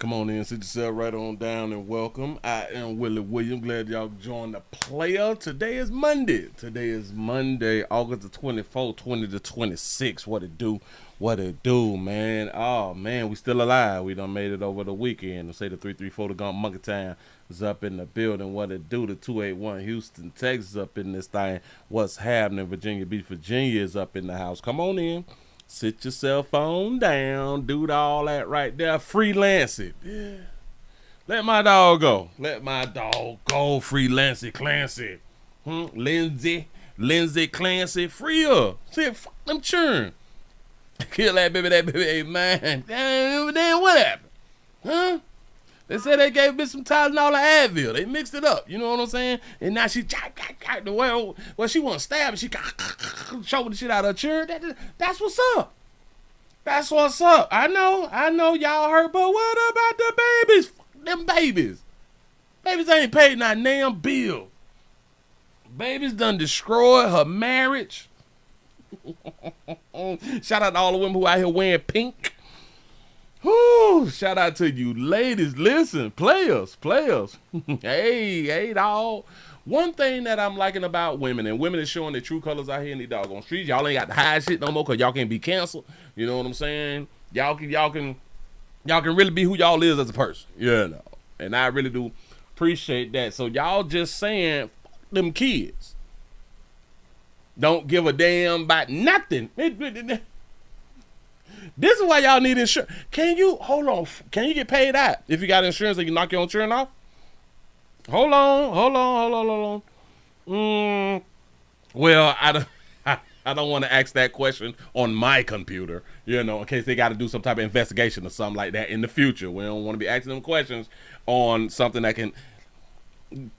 Come on in, sit yourself right on down and welcome. I am Willie Williams. Glad y'all joined the player. Today is Monday. August the 24th, 20 to 26. What it do? What it do, man? Oh, man, we still alive. We done made it over the weekend. Say the 334 to Gump Monkey Town is up in the building. What it do? The 281 Houston, Texas up in this thing. What's happening? Virginia Beach, Virginia is up in the house. Come on in. Sit your cell phone down. Do all that right there. Freelance it. Yeah. Let my dog go. Freelance it, Clancy. Lindsay Clancy. Free her. See, fuck them churn. Kill that baby, ain't mine. Then what happened? Huh? They said they gave bitch some Tylenol and Advil. They mixed it up. You know what I'm saying? And now she, well, she want to stab and she choking the shit out of her children. That's what's up. That's what's up. I know y'all hurt, but what about the babies? Them babies. Babies ain't paid not damn bill. Babies done destroyed her marriage. Shout out to all the women who out here wearing pink. Whoo, shout out to you ladies. Listen, players. hey, dog. One thing that I'm liking about women, and women is showing their true colors out here in the doggone streets. Y'all ain't got to hide shit no more because y'all can't be canceled. You know what I'm saying? Y'all can really be who y'all is as a person. You know. And I really do appreciate that. So y'all just saying, them kids don't give a damn about nothing. This is why y'all need insurance. Can you get paid out if you got insurance and you knock your own insurance off? Hold on. Well, I don't want to ask that question on my computer, you know, in case they got to do some type of investigation or something like that in the future. We don't want to be asking them questions on something that can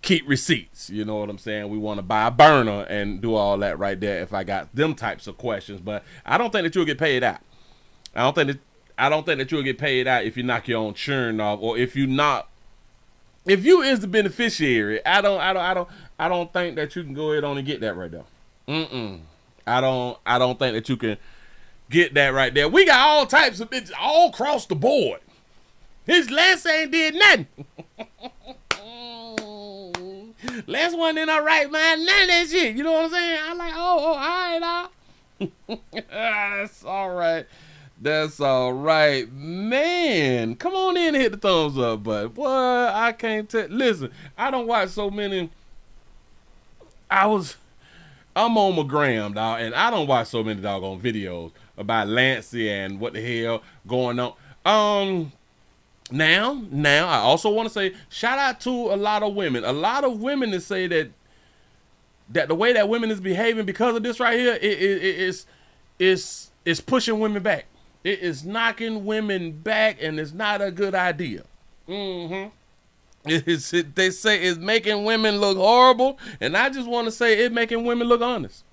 keep receipts. You know what I'm saying? We want to buy a burner and do all that right there if I got them types of questions. But I don't think that you'll get paid out. I don't think that you'll get paid out if you knock your own churn off, or if you is the beneficiary. I don't think that you can go ahead on and get that right there. I don't think that you can get that right there. We got all types of bitches all across the board. His last ain't did nothing. Last one in our right mind, none of that shit. You know what I'm saying? I'm like, all right, That's all right, man. Come on in and hit the thumbs up button. Boy, I can't tell. Listen, I don't watch so many. I'm on my gram, dog, and I don't watch so many doggone videos about Lancey and what the hell going on. Now, I also want to say shout out to a lot of women. A lot of women that say that the way that women is behaving because of this right here, it's pushing women back. It is knocking women back, and it's not a good idea. They say it's making women look horrible, and I just want to say it's making women look honest.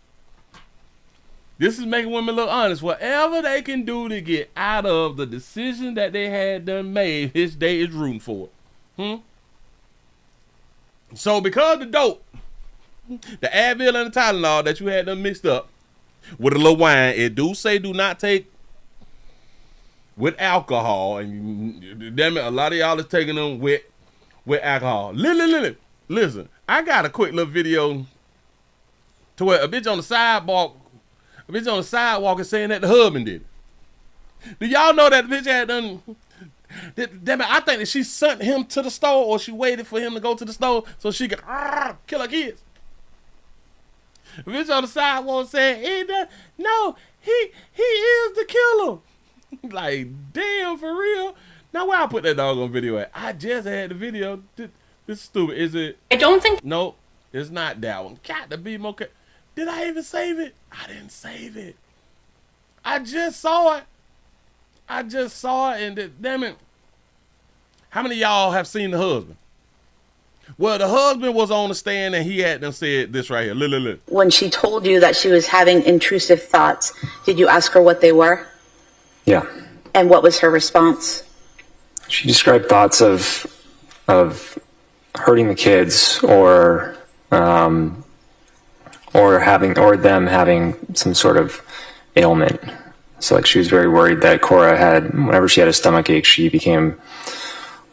This is making women look honest. Whatever they can do to get out of the decision that they had done made, this day is rooting for it. So because the dope, the Advil and the Tylenol that you had them mixed up with a little wine, it do say do not take with alcohol, and damn it, a lot of y'all is taking them with alcohol. Listen, I got a quick little video to where a bitch on the sidewalk is saying that the husband did it. Do y'all know that the bitch had done? Damn it, I think that she sent him to the store, or she waited for him to go to the store so she could kill her kids. The bitch on the sidewalk saying, no, he is the killer. Like, damn, for real? Now, where I put that dog on video at? I just had the video. This is stupid. Is it? I don't think. Nope, it's not that one. Got to be more. Did I even save it? I didn't save it. I just saw it. And damn it. How many of y'all have seen the husband? Well, the husband was on the stand and he had them said this right here. Look. When she told you that she was having intrusive thoughts, did you ask her what they were? Yeah. And what was her response? She described thoughts of hurting the kids, or them having some sort of ailment. So like she was very worried that Cora had, whenever she had a stomach ache, she became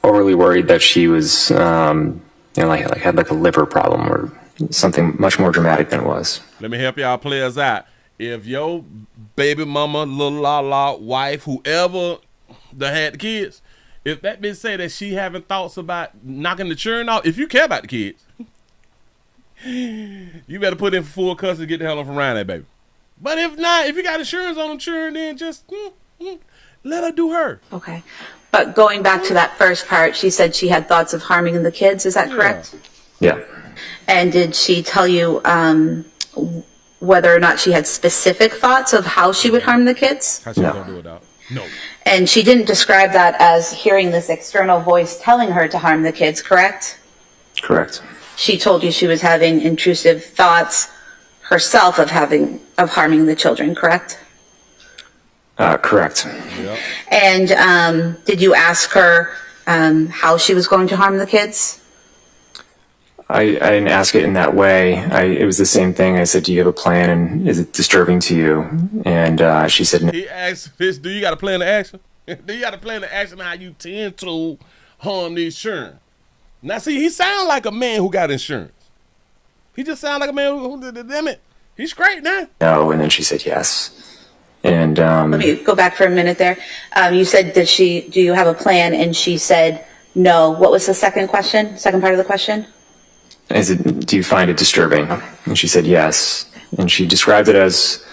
overly worried that she was, like had like a liver problem or something much more dramatic than it was. Let me help y'all players out. If your baby mama, little la wife, whoever that had the kids, if that bitch say that she having thoughts about knocking the children off, if you care about the kids, you better put in for full custody, get the hell off around that baby. But if not, if you got insurance on them children, then just let her do her. Okay. But going back to that first part, she said she had thoughts of harming the kids. Is that correct? Yeah. And did she tell you whether or not she had specific thoughts of how she would harm the kids? How she gonna do it out? No. And she didn't describe that as hearing this external voice telling her to harm the kids, correct? Correct. She told you she was having intrusive thoughts herself of harming the children, correct? Correct. Yep. And did you ask her how she was going to harm the kids? I didn't ask it in that way. It was the same thing. I said, do you have a plan, and is it disturbing to you? And she said, no. He asked, do you got a plan of action? Do you got a plan of action how you tend to harm these children? Now, see, he sound like a man who got insurance. He just sound like a man who damn it, he's great now. No, and then she said yes. And Let me go back for a minute there. You said, do you have a plan? And she said, no. What was the second question? Second part of the question? do you find it disturbing? Okay. And she said yes. And she described it as,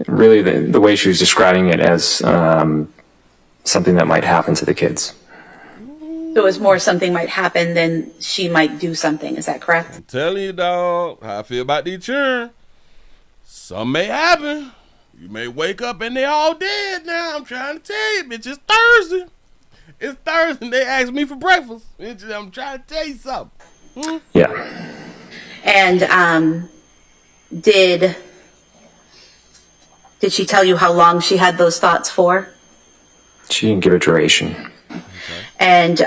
really the way she was describing it as something that might happen to the kids. So it was more something might happen than she might do something. Is that correct? I'm telling you, dog, how I feel about these children. Something may happen. You may wake up and they all dead now. I'm trying to tell you, bitch, it's Thursday. It's Thursday and they asked me for breakfast. I'm trying to tell you something. Yeah. And did she tell you how long she had those thoughts for? She didn't give a duration. Okay. And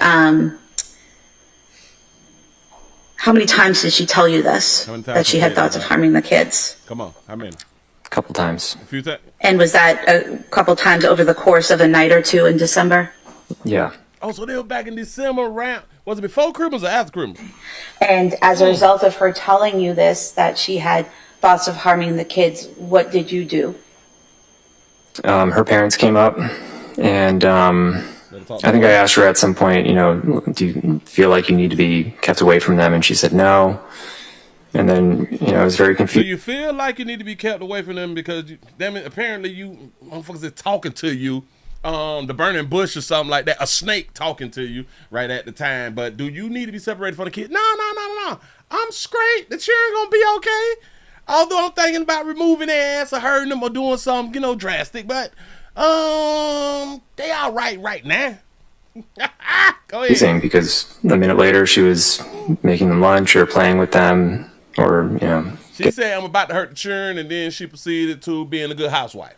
how many times did she tell you this? That she had thoughts of harming the kids? Come on, how many? A couple times. A few times. And was that a couple times over the course of a night or two in December? Yeah. Oh, so they were back in December around, was it before Christmas or after Christmas? And as a result of her telling you this, that she had thoughts of harming the kids, what did you do? Her parents came up, and I think I asked her at some point, do you feel like you need to be kept away from them? And she said no. And then, I was very confused. Do you feel like you need to be kept away from them because, apparently you motherfuckers are talking to you, the burning bush or something like that, a snake talking to you right at the time. But do you need to be separated from the kids? No. I'm straight. The children gonna be okay. Although I'm thinking about removing their ass or hurting them or doing something, drastic. But they all right now. Go ahead. Because a minute later she was making them lunch or playing with them, or She said, I'm about to hurt the children, and then she proceeded to being a good housewife,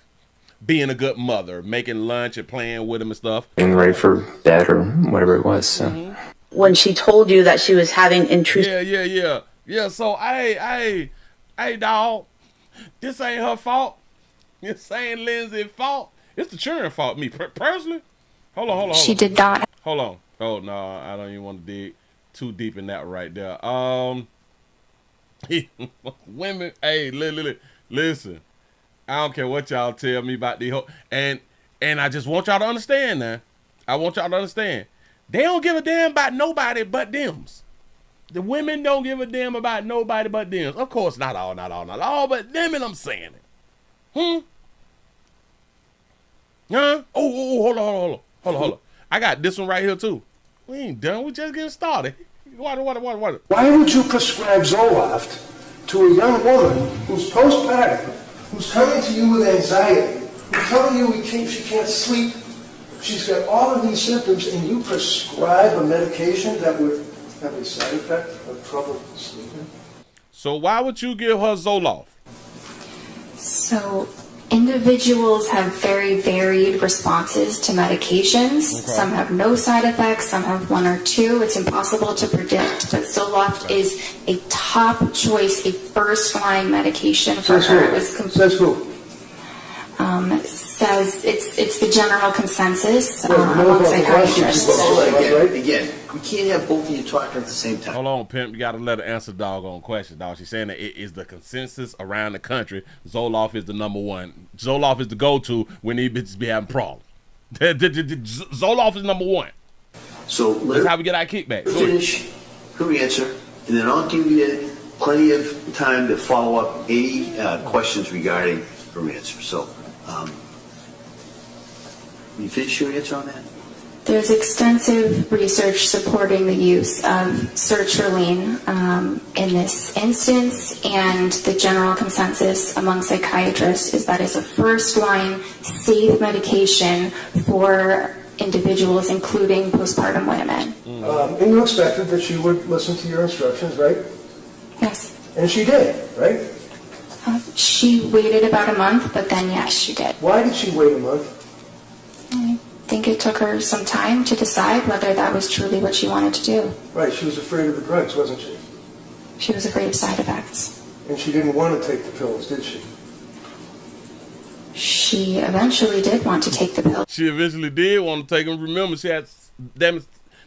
being a good mother, making lunch and playing with them and stuff, getting ready for bed or whatever it was. So. When she told you that she was having intrusive... Yeah. So, hey, dog, this ain't her fault. This ain't Lindsay's fault. It's the children's fault. Me personally. Hold on. She did not. Hold on. Oh no, I don't even want to dig too deep in that right there. Women, hey, listen. I don't care what y'all tell me about the whole, and I just want y'all to understand now. I want y'all to understand. They don't give a damn about nobody but thems. The women don't give a damn about nobody but thems. Of course, not all, but them, and I'm saying it. Huh? Oh, hold on. I got this one right here too. We ain't done. We just getting started. What? Why would you prescribe Zoloft to a young woman who's postpartum, who's coming to you with anxiety, who's telling you she can't sleep, she's got all of these symptoms, and you prescribe a medication that would have a side effect of trouble sleeping? So why would you give her Zoloft? So individuals have very varied responses to medications. Okay. Some have no side effects, some have one or two. It's impossible to predict, but Zoloft is a top choice, a first-line medication for her. Says who? Said says it's the general consensus Right, we know among about the psychiatrists. lawsuits. Hold on, Right? again, we can't have both of you talking at the same time. Hold on, pimp. You got to let her answer doggone question, dog. She's saying that it is the consensus around the country. Zoloft is the number one. Zoloft is the go-to when these bitches be having problems. Zoloft is number one. So let That's her how we get our kickback. Go ahead. finish her answer, and then I'll give you plenty of time to follow up any questions regarding her answer. So, you finish your answer on that? There's extensive research supporting the use of sertraline in this instance, and the general consensus among psychiatrists is that it's a first-line safe medication for individuals, including postpartum women. And you expected that she would listen to your instructions, right? Yes. And she did, right? She waited about a month, but then yes, she did. Why did she wait a month? I think it took her some time to decide whether that was truly what she wanted to do. Right, she was afraid of the drugs, wasn't she? She was afraid of side effects. And she didn't want to take the pills, did she? She eventually did want to take the pill. She eventually did want to take them. Remember, she had the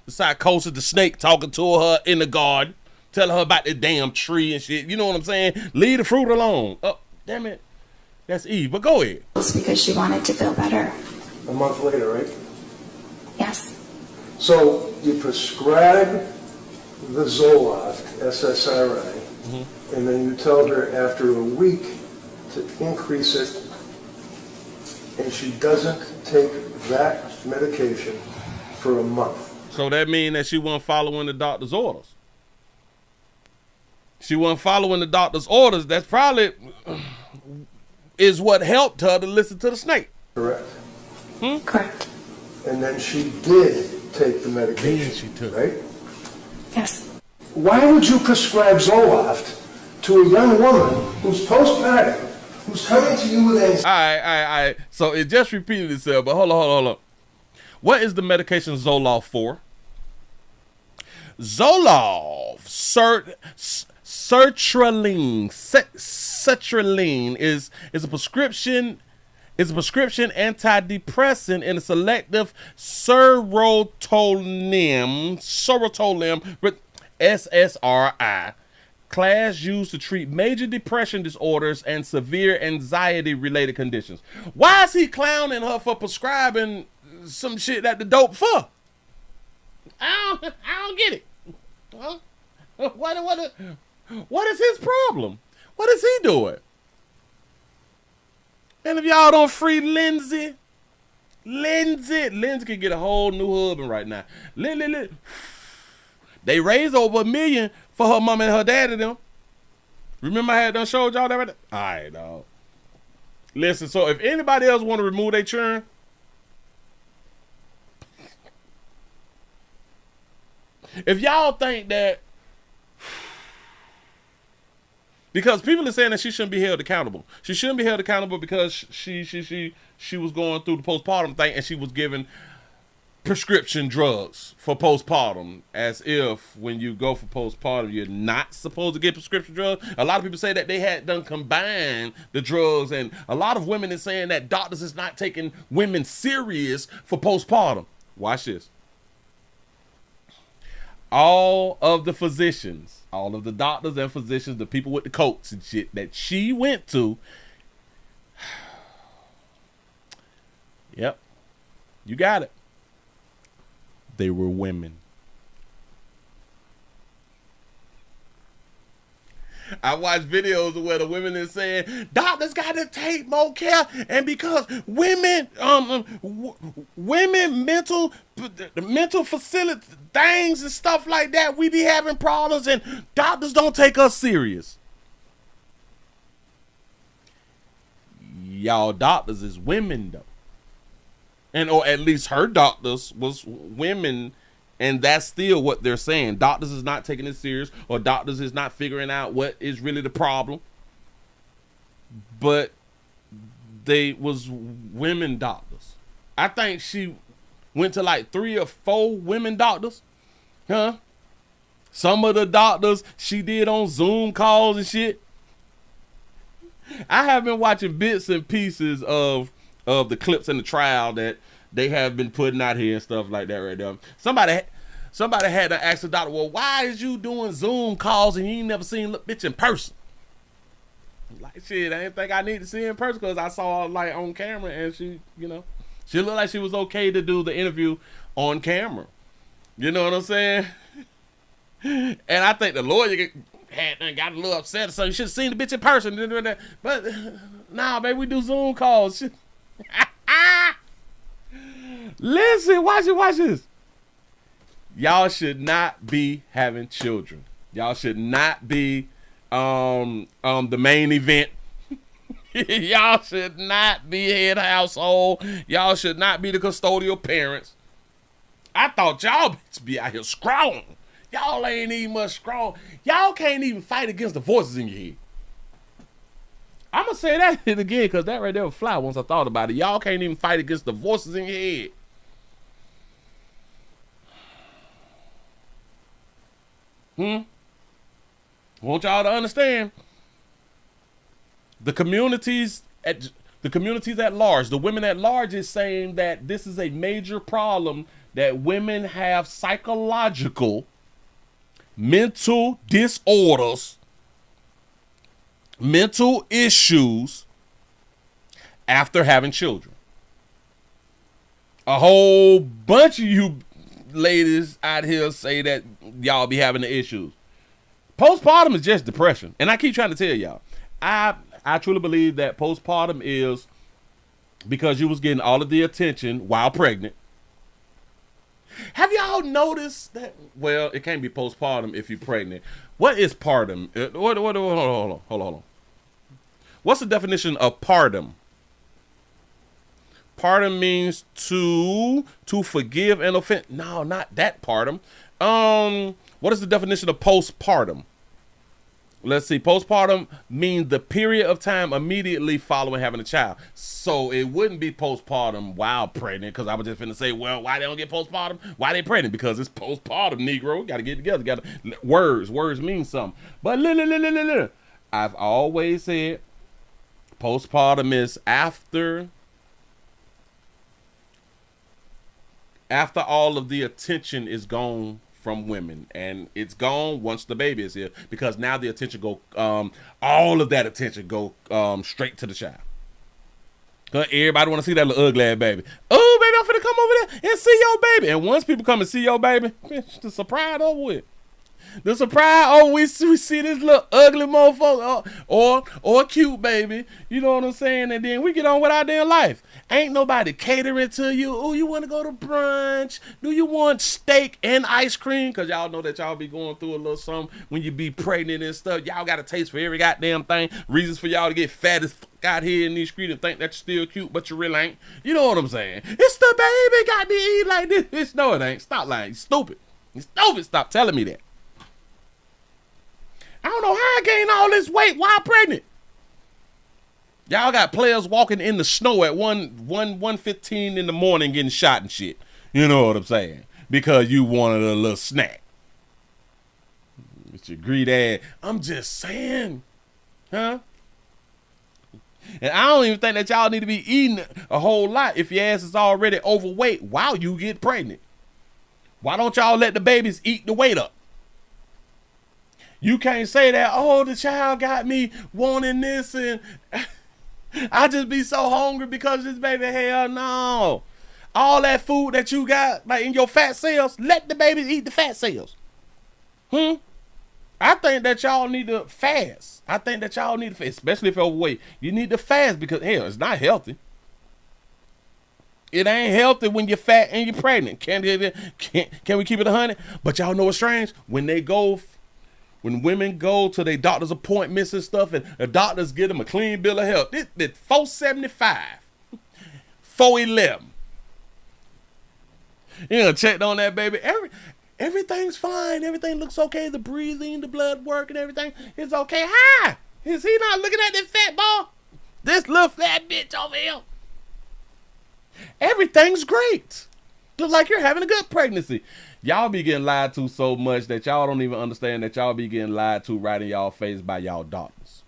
psychosis, the snake talking to her in the garden, telling her about the damn tree and shit. You know what I'm saying? Leave the fruit alone. Oh, damn it. That's Eve. But go ahead. Because she wanted to feel better. A month later, right? Yes. So you prescribe the Zoloft, SSRI, and then you tell her after a week to increase it, and she doesn't take that medication for a month. So that means that she wasn't following the doctor's orders. She wasn't following the doctor's orders. That's probably is what helped her to listen to the snake. Correct. Correct. And then she did take the medication, Then she took it. right? Yes. Why would you prescribe Zoloft to a young woman who's postpartum, who's coming to you with anxiety? All right. So it just repeated itself, but hold on. What is the medication Zoloft for? Zoloft, sertraline is a prescription. It's a prescription antidepressant and a selective serotonin with SSRI class used to treat major depression disorders and severe anxiety-related conditions. Why is he clowning her for prescribing some shit that the dope for? I don't get it. Huh? What is his problem? What is he doing? And if y'all don't free Lindsay can get a whole new husband right now. They raised over $1 million for her mama and her daddy them. Remember I had done showed y'all that right there? All right, dog. Listen, so if anybody else want to remove their churn, if y'all think that, because people are saying that she shouldn't be held accountable. She shouldn't be held accountable because she was going through the postpartum thing and she was given prescription drugs for postpartum, as if when you go for postpartum you're not supposed to get prescription drugs. A lot of people say that they had done combined the drugs, and a lot of women is saying that doctors is not taking women serious for postpartum. Watch this. All of the physicians, all of the doctors and physicians, the people with the coats and shit that she went to, yep, you got it. They were women. I watch videos where the women is saying doctors got to take more care, and because women, women mental facility things and stuff like that, we be having problems, and doctors don't take us serious. Y'all doctors is women though. And or at least her doctors was women, and that's still what they're saying. Doctors is not taking it serious, or doctors is not figuring out what is really the problem. But they was women doctors. I think she went to like 3 or 4 women doctors. Huh? Some of the doctors she did on Zoom calls and shit. I have been watching bits and pieces of of the clips in the trial that they have been putting out here and stuff like that right there. Somebody had to ask the doctor, well, why is you doing Zoom calls and you ain't never seen the bitch in person? Like, shit, I didn't think I need to see her in person because I saw her, like, on camera, and she, you know, she looked like she was okay to do the interview on camera. You know what I'm saying? And I think the lawyer got a little upset or something. You should have seen the bitch in person. But, nah, baby, we do Zoom calls. Listen, watch this. Y'all should not be having children. Y'all should not be the main event. Y'all should not be head household. Y'all should not be the custodial parents. I thought y'all bitch be out here strong. Y'all ain't even much strong. Y'all can't even fight against the voices in your head. I'm gonna say that again because that right there would fly once I thought about it. Y'all can't even fight against the voices in your head. Want y'all to understand the communities at large, the women at large is saying that this is a major problem, that women have psychological, mental disorders, mental issues after having children. A whole bunch of you ladies out here say that y'all be having the issues. Postpartum is just depression. And I keep trying to tell y'all, I truly believe that postpartum is because you was getting all of the attention while pregnant. Have y'all noticed that? Well, it can't be postpartum if you're pregnant. What is partum? Hold on. What's the definition of partum? Partum means to forgive and offend. No, not that partum. What is the definition of postpartum? Let's see. Postpartum means the period of time immediately following having a child. So it wouldn't be postpartum while pregnant, because I was just finna say, well, why they don't get postpartum? Why they pregnant? Because it's postpartum, Negro. Got to get together. Words mean something. But look. I've always said postpartum is after all of the attention is gone from women, and it's gone once the baby is here, because now the attention go, all of that attention go straight to the child. Cause everybody want to see that little ugly ass baby. Oh, baby, I'm finna come over there and see your baby. And once people come and see your baby, the surprise over with. The surprise, we see this little ugly motherfucker, or cute baby, you know what I'm saying? And then we get on with our damn life. Ain't nobody catering to you. Oh, you want to go to brunch? Do you want steak and ice cream? Because y'all know that y'all be going through a little something when you be pregnant and stuff. Y'all got a taste for every goddamn thing. Reasons for y'all to get fat as fuck out here in these streets and think that you're still cute, but you really ain't. You know what I'm saying? It's the baby got me eat like this. No, it ain't. Stop lying. You stupid. You stupid. Stop telling me that. I don't know how I gained all this weight while pregnant. Y'all got players walking in the snow at 1:15 in the morning getting shot and shit. You know what I'm saying? Because you wanted a little snack. It's your greed ass. I'm just saying. Huh? And I don't even think that y'all need to be eating a whole lot if your ass is already overweight while you get pregnant. Why don't y'all let the babies eat the weight up? You can't say that, oh, the child got me wanting this and I just be so hungry because this baby. Hell no. All that food that you got like in your fat cells, let the babies eat the fat cells. I think that y'all need to fast. Especially if you're overweight. You need to fast because, hell, it's not healthy. It ain't healthy when you're fat and you're pregnant. Can we keep it 100? But y'all know what's strange? When women go to their doctor's appointments and stuff, and the doctors get them a clean bill of health, it's $475, $411. You know, checked on that baby. Everything's fine. Everything looks okay. The breathing, the blood work, and everything is okay. Hi, is he not looking at this fat ball? This little fat bitch over here. Everything's great. Look like you're having a good pregnancy. Y'all be getting lied to so much that y'all don't even understand that y'all be getting lied to right in y'all face by y'all doctors.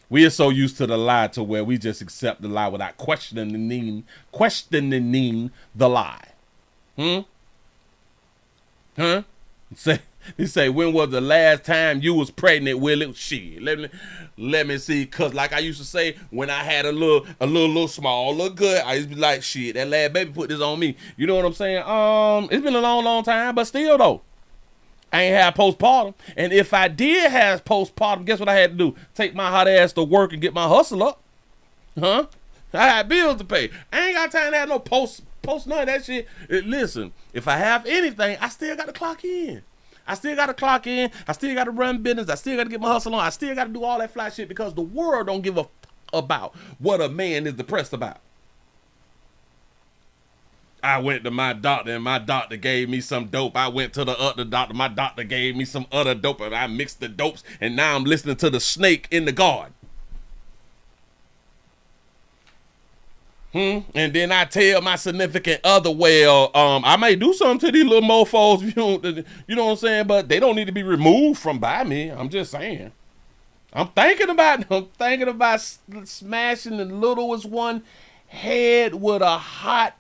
We are so used to the lie to where we just accept the lie without questioning the lie. Huh? He say, when was the last time you was pregnant, Willie? Shit, let me see. Cause like I used to say, when I had a little small, little good, I used to be like, shit, that last baby put this on me. You know what I'm saying? It's been a long time, but still though, I ain't had postpartum. And if I did have postpartum, guess what I had to do? Take my hot ass to work and get my hustle up. Huh? I had bills to pay. I ain't got time to have no post none of that shit. Listen, if I have anything, I still got to clock in. I still got to run business. I still got to get my hustle on. I still got to do all that fly shit because the world don't give a about what a man is depressed about. I went to my doctor and my doctor gave me some dope. I went to the other doctor. My doctor gave me some other dope and I mixed the dopes and now I'm listening to the snake in the garden. And then I tell my significant other, well, I may do something to these little mofos, you know what I'm saying? But they don't need to be removed from by me. I'm just saying. I'm thinking about smashing the littlest one head with a hot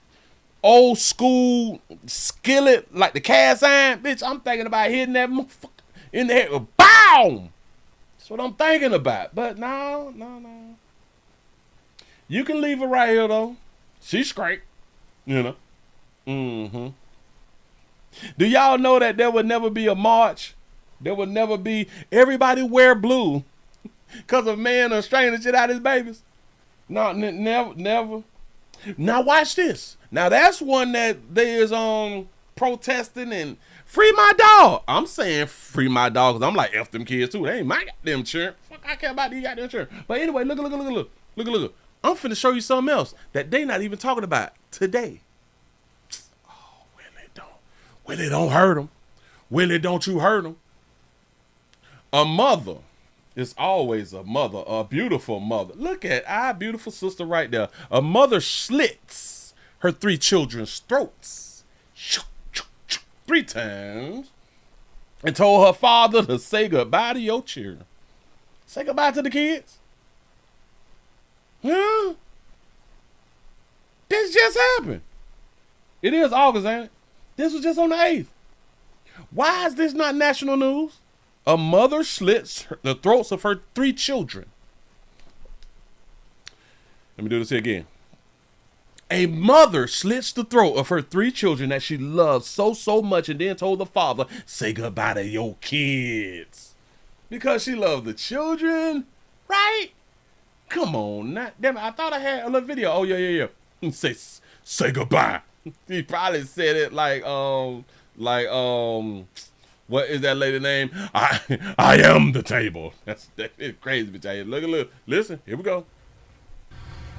old school skillet like the cast iron. Bitch, I'm thinking about hitting that motherfucker in the head. Boom! That's what I'm thinking about. But no. You can leave her right here, though. She's straight, you know. Do y'all know that there would never be a march? There would never be everybody wear blue because a man or stranger shit out his babies? No, never. Now watch this. Now that's one that they is protesting and free my dog. I'm saying free my dog because I'm like F them kids too. They ain't my goddamn children. Fuck, I care about these goddamn children. But anyway, look. I'm finna show you something else that they not even talking about today. Oh, Willie, don't hurt him. Willie, don't you hurt him. A mother is always a mother, a beautiful mother. Look at our beautiful sister right there. A mother slits her 3 children's throats 3 times and told her father to say goodbye to your children. Say goodbye to the kids. Huh? This just happened. It is August, ain't it? This was just on the 8th. Why is this not national news? A mother slits the throats of her 3 children. Let me do this here again. A mother slits the throat of her 3 children that she loves so much and then told the father, say goodbye to your kids. Because she loved the children, right? Come on, damn it, I thought I had a little video. Oh, yeah. Say goodbye. He probably said it like, what is that lady name? I am the table. That's crazy, bitch. Look. Listen, here we go.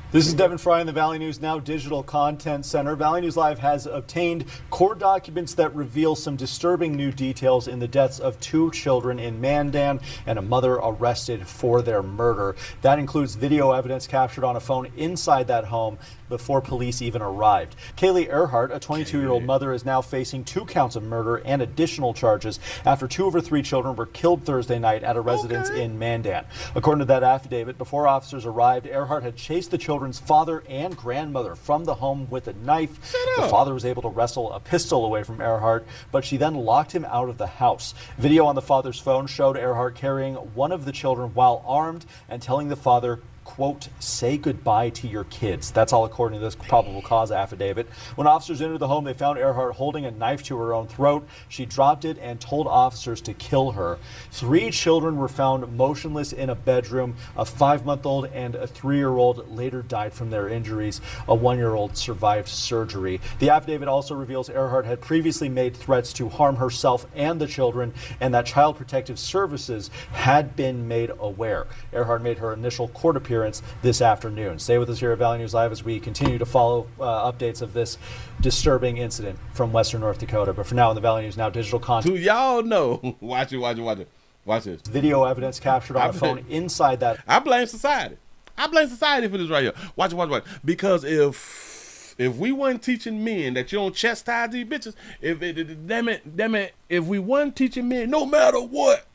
This is Devin Fry in the Valley News Now Digital Content Center. Valley News Live has obtained court documents that reveal some disturbing new details in the deaths of 2 children in Mandan and a mother arrested for their murder. That includes video evidence captured on a phone inside that home before police even arrived. Kaylee Earhart, a 22-year-old mother, is now facing 2 counts of murder and additional charges after 2 of her 3 children were killed Thursday night at a residence in Mandan. According to that affidavit, before officers arrived, Earhart had chased the children's father and grandmother from the home with a knife. The father was able to wrestle a pistol away from Earhart, but she then locked him out of the house. Video on the father's phone showed Earhart carrying one of the children while armed and telling the father, quote, say goodbye to your kids. That's all according to this probable cause affidavit. When officers entered the home, they found Earhart holding a knife to her own throat. She dropped it and told officers to kill her. 3 children were found motionless in a bedroom. A 5-month-old and a 3-year-old later died from their injuries. A 1-year-old survived surgery. The affidavit also reveals Earhart had previously made threats to harm herself and the children, and that Child Protective Services had been made aware. Earhart made her initial court appearance this afternoon. Stay with us here at Valley News Live as we continue to follow updates of this disturbing incident from Western North Dakota. But for now, in the Valley News Now digital content. Do y'all know? Watch it. Watch this. Video evidence captured on a phone inside that. I blame society. for this right here. Watch it. Because if we wasn't teaching men that you don't chastise these bitches, if we wasn't teaching men, no matter what,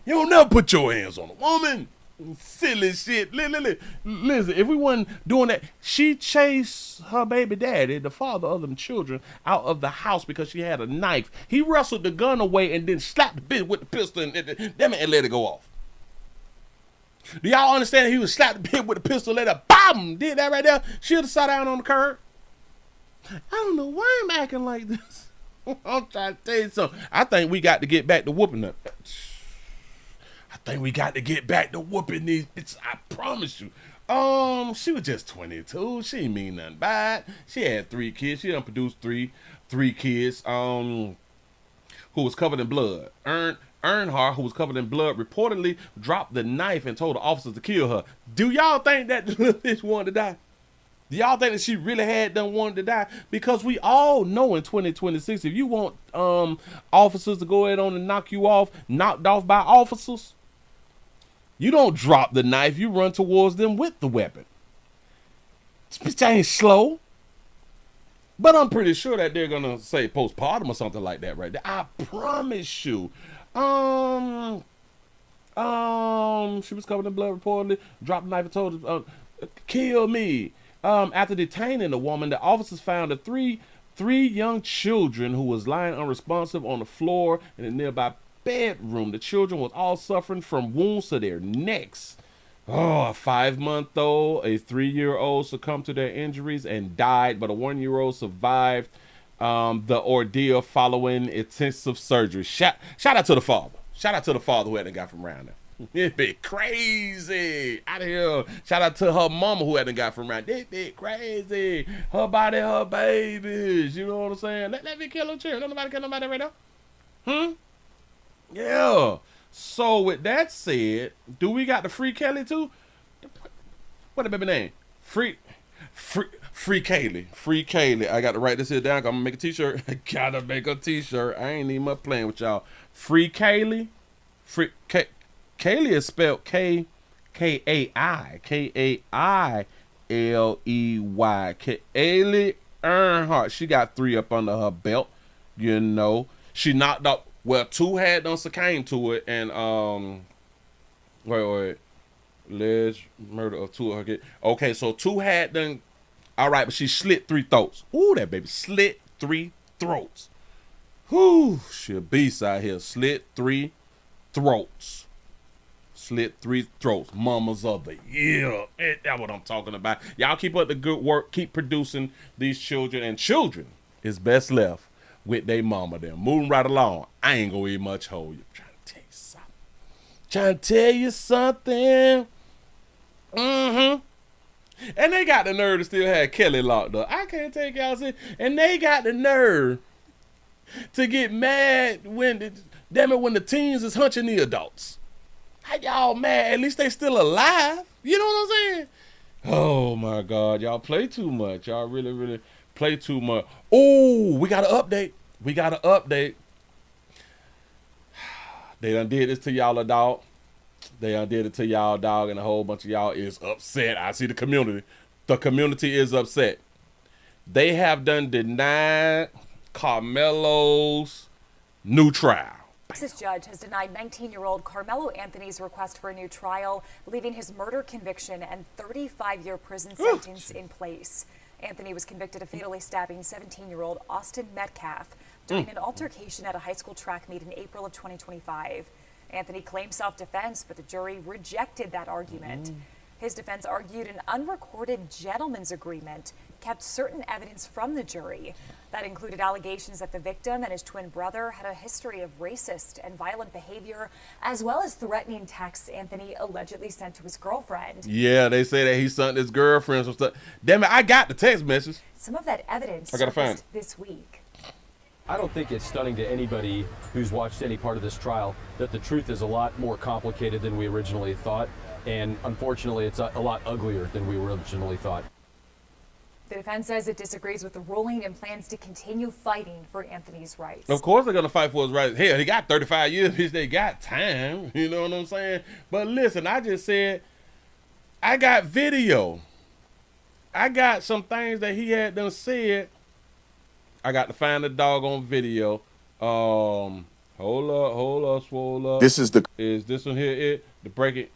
you don't never put your hands on a woman. Silly shit. Listen, if we wasn't doing that, she chased her baby daddy, the father of them children, out of the house because she had a knife. He wrestled the gun away and then slapped the bitch with the pistol and let it go off. Do y'all understand that he was slapped the bitch with the pistol, let her BAM! Did that right there? She'd have sat down on the curb. I don't know why I'm acting like this. I'm trying to tell you something. I think we got to get back to whooping them. I think we got to get back to whooping these bitches. I promise you. She was just 22. She ain't mean nothing bad. She had 3 kids. She done produced three kids. Who was covered in blood. Earnhardt, who was covered in blood, reportedly dropped the knife and told the officers to kill her. Do y'all think that the little bitch wanted to die? Do y'all think that she really had done wanted to die? Because we all know in 2026, if you want officers to go ahead on and knock you off, knocked off by officers, you don't drop the knife, you run towards them with the weapon. This bitch ain't slow. But I'm pretty sure that they're gonna say postpartum or something like that right there. I promise you. She was covered in blood reportedly, dropped the knife and told her, kill me. After detaining the woman, the officers found the three young children who was lying unresponsive on the floor in a nearby bedroom. The children was all suffering from wounds to their necks. A 5-month-old, a 3-year-old succumbed to their injuries and died, but a 1-year-old survived the ordeal following intensive surgery. Shout out to the father. Shout out to the father who hadn't got from around there. This be crazy. Out of here. Shout out to her mama who hadn't got from around. This be crazy. Her body, her babies. You know what I'm saying? Let me kill her children. Don't nobody kill nobody right now. Yeah. So with that said, do we got the Free Kelly too? What the baby name? Free Kaylee. Free Kaylee. I got to write this here down. I'm gonna make a t-shirt. I gotta make a t-shirt. I ain't even much playing with y'all. Free Kaylee. Kaylee is spelled Kailey. Kaylee Earnhardt. She got 3 up under her belt. You know, she knocked out. Well, 2 had done succumbed to it, and alleged murder of 2 of her kids. Okay, so 2 had done. All right, but she slit 3 throats. Ooh, that baby slit 3 throats. Whoo, she a beast out here. Slit 3 throats. Slit 3 throats. Mamas of the year. That's what I'm talking about. Y'all keep up the good work. Keep producing these children, and children is best left with they mama there. Moving right along. I ain't gonna eat much hold you. Trying to tell you something. And they got the nerve to still have Kelly locked up. I can't take y'all serious. And they got the nerve to get mad when the teens is hunching the adults. How y'all mad? At least they still alive. You know what I'm saying? Oh my God, y'all play too much. Y'all really, really play too much. Oh, we got an update. They done did this to y'all, dog. They done did it to y'all, dog, and a whole bunch of y'all is upset. I see the community. The community is upset. They have done denied Carmelo's new trial. Texas judge has denied 19-year-old Carmelo Anthony's request for a new trial, leaving his murder conviction and 35-year prison sentence in place. Anthony was convicted of fatally stabbing 17-year-old Austin Metcalf during an altercation at a high school track meet in April of 2025. Anthony claimed self-defense, but the jury rejected that argument. His defense argued an unrecorded gentleman's agreement kept certain evidence from the jury. That included allegations that the victim and his twin brother had a history of racist and violent behavior, as well as threatening texts Anthony allegedly sent to his girlfriend. Yeah, they say that he sent his girlfriend some stuff. Damn it, I got the text message. Some of that evidence I gotta find surfaced this week. I don't think it's stunning to anybody who's watched any part of this trial that the truth is a lot more complicated than we originally thought. And unfortunately, it's a lot uglier than we originally thought. The defense says it disagrees with the ruling and plans to continue fighting for Anthony's rights. Of course they're going to fight for his rights. Hell, he got 35 years. Bitch, they got time. You know what I'm saying? But listen, I just said, I got video. I got some things that he had done said. I got to find the doggone video. Hold up, swole up. This is the... Is this one here it? The break it.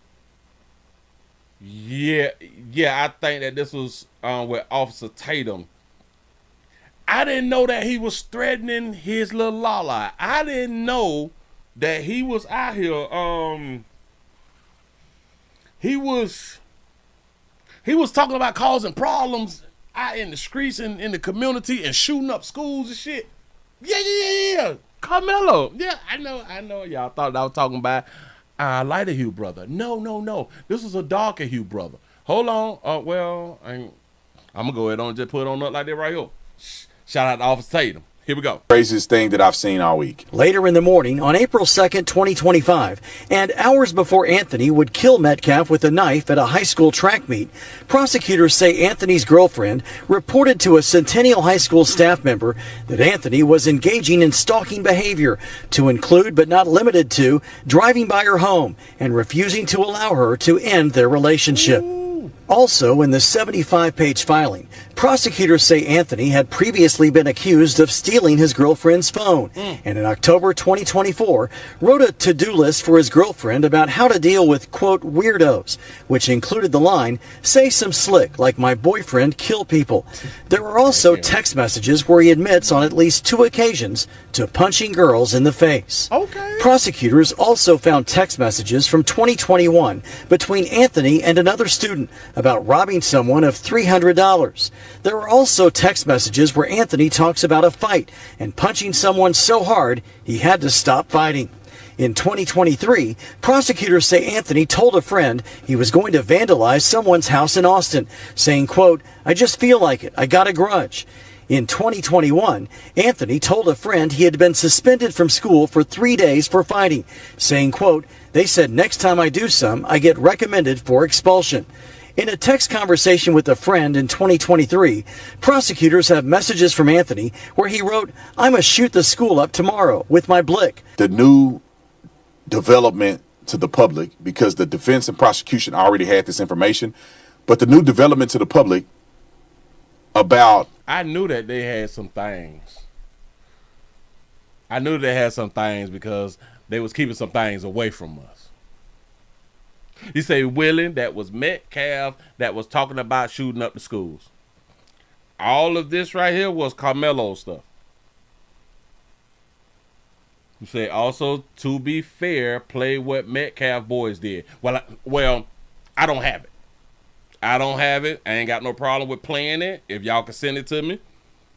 Yeah, I think that this was with Officer Tatum. I didn't know that he was threatening his little Lala. I didn't know that he was out here. He was talking about causing problems out in the streets and in the community and shooting up schools and shit. Yeah. Carmelo. Yeah, I know. Y'all thought I was talking about lighter hue brother. No. This was a darker hue brother. Hold on. Well, I'm gonna go ahead and just put it on up like that right here. Shout out to Officer Tatum. Here we go. Craziest thing that I've seen all week. Later in the morning on April 2nd, 2025, and hours before Anthony would kill Metcalf with a knife at a high school track meet, prosecutors say Anthony's girlfriend reported to a Centennial High School staff member that Anthony was engaging in stalking behavior, to include but not limited to driving by her home and refusing to allow her to end their relationship. Also, in the 75-page filing, prosecutors say Anthony had previously been accused of stealing his girlfriend's phone, and in October 2024, wrote a to-do list for his girlfriend about how to deal with, quote, weirdos, which included the line, say some slick, like my boyfriend kill people. There are also text messages where he admits on at least 2 occasions to punching girls in the face. Okay. Prosecutors also found text messages from 2021 between Anthony and another student about robbing someone of $300. There are also text messages where Anthony talks about a fight and punching someone so hard he had to stop fighting. In 2023, prosecutors say Anthony told a friend he was going to vandalize someone's house in Austin, saying, quote, I just feel like it. I got a grudge. In 2021, Anthony told a friend he had been suspended from school for 3 days for fighting, saying, quote, they said next time I do some, I get recommended for expulsion. In a text conversation with a friend in 2023, prosecutors have messages from Anthony where he wrote, I'm going to shoot the school up tomorrow with my blick. The new development to the public, because the defense and prosecution already had this information, but the new development to the public about... I knew that they had some things. I knew they had some things because they was keeping some things away from us. You say Willie, that was Metcalf, that was talking about shooting up the schools. All of this right here was Carmelo stuff. You say also, to be fair, play what Metcalf boys did. Well, I don't have it. I ain't got no problem with playing it. If y'all can send it to me,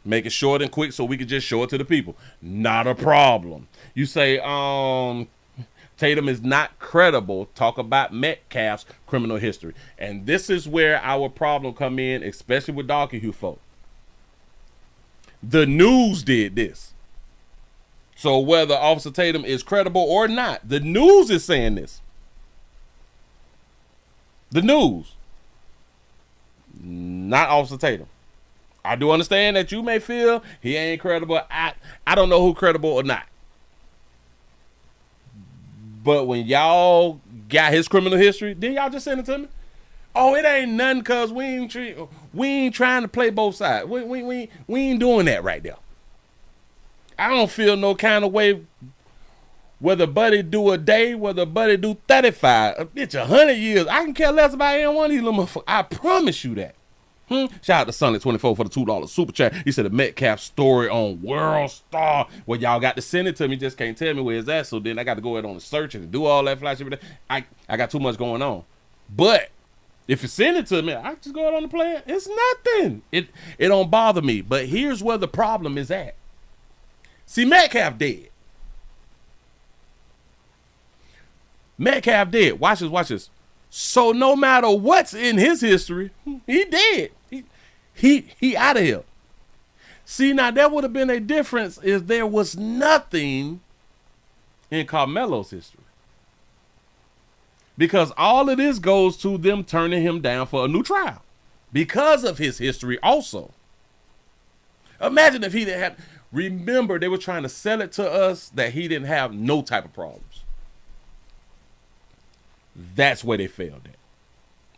make it short and quick so we can just show it to the people. Not a problem. You say, Tatum is not credible. Talk about Metcalf's criminal history. And this is where our problem come in, especially with darker hue folk. The news did this. So whether Officer Tatum is credible or not, the news is saying this. The news. Not Officer Tatum. I do understand that you may feel he ain't credible. I don't know who credible or not. But when y'all got his criminal history, then y'all just send it to me. Oh, it ain't nothing because we ain't trying to play both sides. We ain't doing that right there. I don't feel no kind of way whether Buddy do a day, whether Buddy do 35, bitch, 100 years. I can care less about any one of these little motherfuckers. I promise you that. Shout out to Sunlit24 for the $2 super chat. He said a Metcalf story on World Star. Well, y'all got to send it to me. Just can't tell me where it's at. So then I got to go ahead on the search and do all that flash everything. I got too much going on. But if you send it to me, I just go ahead on the play. It's nothing. It don't bother me. But here's where the problem is at. See, Metcalf dead. Metcalf dead. Watch this. So no matter what's in his history, he dead. He out of here. See, now there would have been a difference if there was nothing in Carmelo's history. Because all of this goes to them turning him down for a new trial. Because of his history also. Imagine if he didn't have... Remember, they were trying to sell it to us that he didn't have no type of problems. That's where they failed at.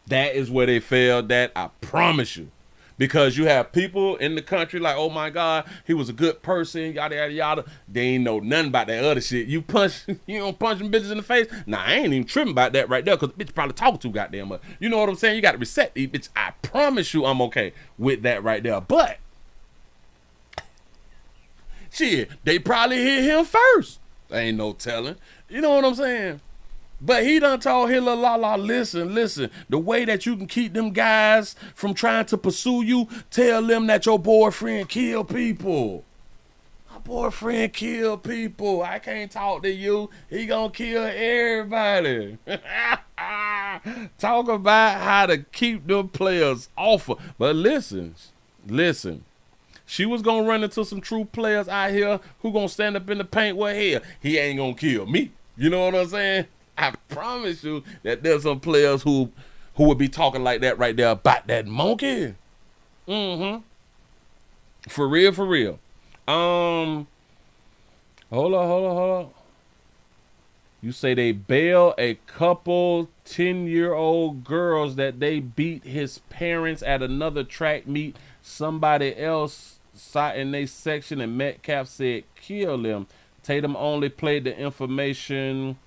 That is where they failed at, I promise you. Because you have people in the country like, oh my God, he was a good person, yada yada yada. They ain't know nothing about that other shit. You don't punch them bitches in the face. Nah, I ain't even tripping about that right there, because the bitch probably talking too goddamn much. You know what I'm saying? You got to reset these bitch. I promise you, I'm okay with that right there. But shit, they probably hit him first. Ain't no telling. You know what I'm saying? But he done told Hilla La, listen, the way that you can keep them guys from trying to pursue you, tell them that your boyfriend kill people. My boyfriend kill people. I can't talk to you. He gonna kill everybody. Talk about how to keep them players off of. But listen. She was gonna run into some true players out here who gonna stand up in the paint. Well, hell, he ain't gonna kill me. You know what I'm saying? I promise you that there's some players who would be talking like that right there about that monkey. For real. Hold on. You say they bail a couple 10-year-old girls that they beat his parents at another track meet. Somebody else sat in their section and Metcalf said kill them. Tatum only played the information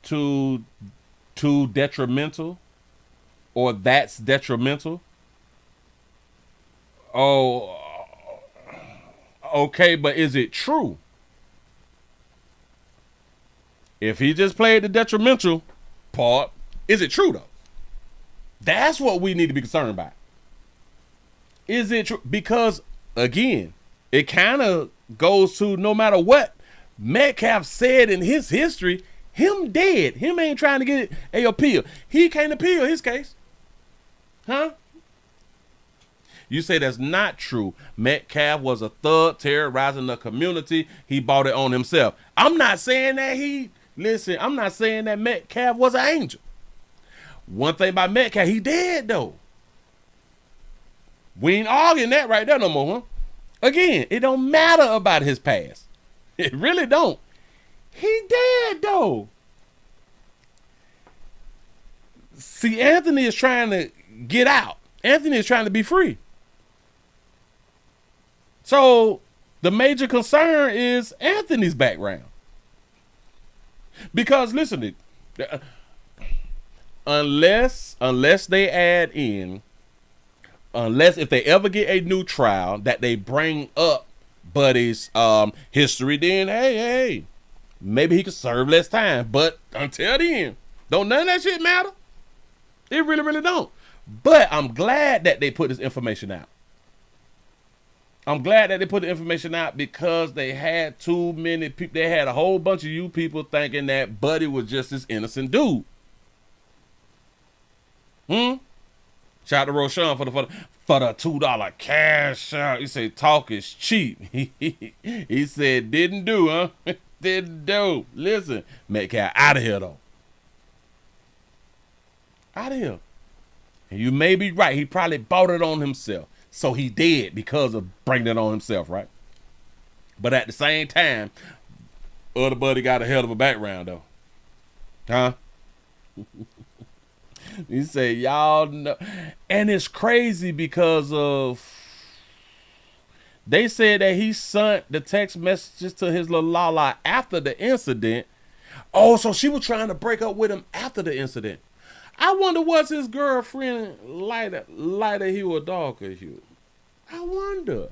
too detrimental, or that's detrimental. Oh, okay, but is it true? If he just played the detrimental part, is it true though? That's what we need to be concerned about. Is it true? Because again, it kind of goes to no matter what Metcalf said in his history, him dead. Him ain't trying to get a appeal. He can't appeal his case. Huh? You say that's not true. Metcalf was a thug terrorizing the community. He bought it on himself. I'm not saying that I'm not saying that Metcalf was an angel. One thing about Metcalf, he dead though. We ain't arguing that right there no more, huh? Again, it don't matter about his past. It really don't. He dead though. See, Anthony is trying to get out. Anthony is trying to be free. So the major concern is Anthony's background. Because listen, unless they add in, if they ever get a new trial that they bring up Buddy's history, then hey, maybe he could serve less time. But until then, don't none of that shit matter. It really, really don't. But I'm glad that they put this information out. I'm glad that they put the information out because they had too many people. They had a whole bunch of you people thinking that Buddy was just this innocent dude. Shout out to Roshan for the $2 cash out. He said talk is cheap. He said didn't do, huh? Didn't do. Listen, Metcalf out of here though. Out of here. And you may be right. He probably bought it on himself. So he did because of bringing it on himself, right? But at the same time, other Buddy got a hell of a background though. Huh? He said, y'all know. And it's crazy because of, they said that he sent the text messages to his little Lala after the incident. Oh, so she was trying to break up with him after the incident. I wonder, was his girlfriend lighter hue or darker hue? I wonder.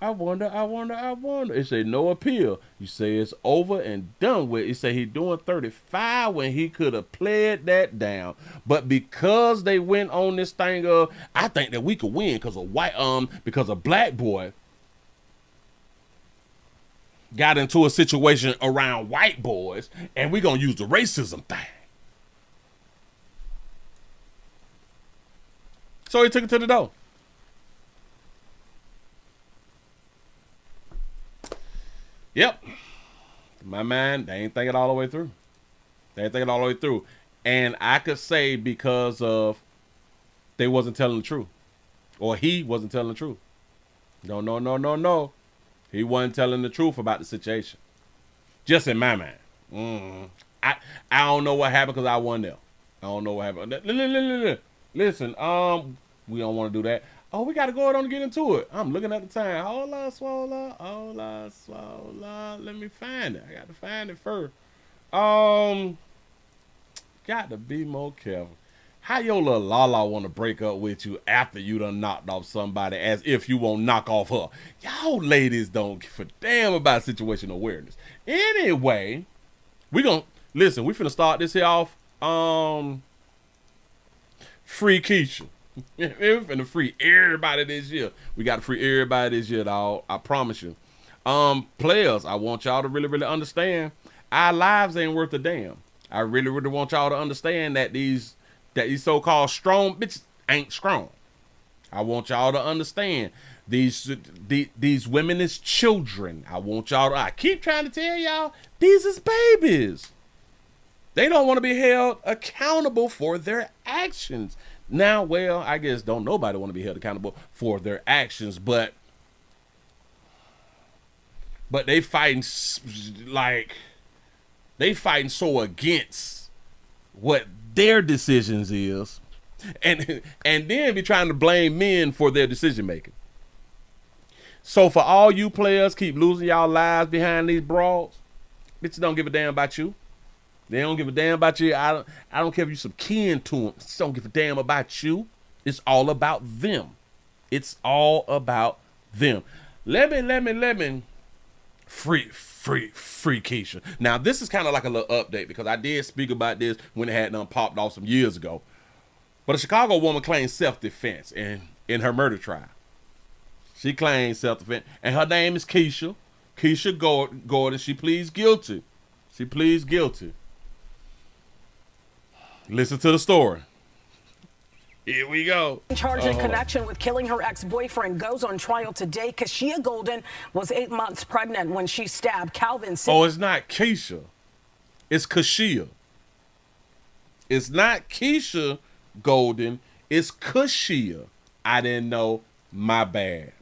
It say no appeal. You say it's over and done with. It say he doing 35 when he could have played that down. But because they went on this thing of, I think that we could win because a black boy got into a situation around white boys, and we gonna use the racism thing. So he took it to the door. Yep. In my mind, they ain't thinking all the way through. And I could say because of they wasn't telling the truth. Or he wasn't telling the truth. No. He wasn't telling the truth about the situation. Just in my mind. I don't know what happened because I wasn't there. I don't know what happened. Listen, we don't want to do that. Oh, we got to go on and get into it. I'm looking at the time. Hold on, Swola. Hold on, Swola. Let me find it. I got to find it first. Got to be more careful. How your little Lala want to break up with you after you done knocked off somebody as if you won't knock off her? Y'all ladies don't give a damn about situational awareness. Anyway, we finna start this here off. Free Keshia. We're finna free everybody this year. We got to free everybody this year, dog. I promise you. Players, I want y'all to really, really understand our lives ain't worth a damn. I really, really want y'all to understand that these so-called strong bitches ain't strong. I want y'all to understand these women is children. I keep trying to tell y'all, these is babies. They don't want to be held accountable for their actions. Now, well, I guess don't nobody want to be held accountable for their actions, but they fighting so against what their decisions is, and then be trying to blame men for their decision making. So for all you players keep losing y'all lives behind these brawls, bitches don't give a damn about you. They don't give a damn about you. I don't care if you some kin to them. They don't give a damn about you. It's all about them. It's all about them. Let me free Keshia. Now this is kind of like a little update because I did speak about this when it had done popped off some years ago. But a Chicago woman claimed self-defense in her murder trial. She claimed self-defense, and her name is Keshia. Keshia Gordon. She pleads guilty. Listen to the story. Here we go. Charged in connection with killing her ex-boyfriend goes on trial today. Keshia Golden was 8 months pregnant when she stabbed Calvin. Oh, it's not Keshia. It's Keshia. It's not Keshia Golden. It's Keshia. I didn't know. My bad,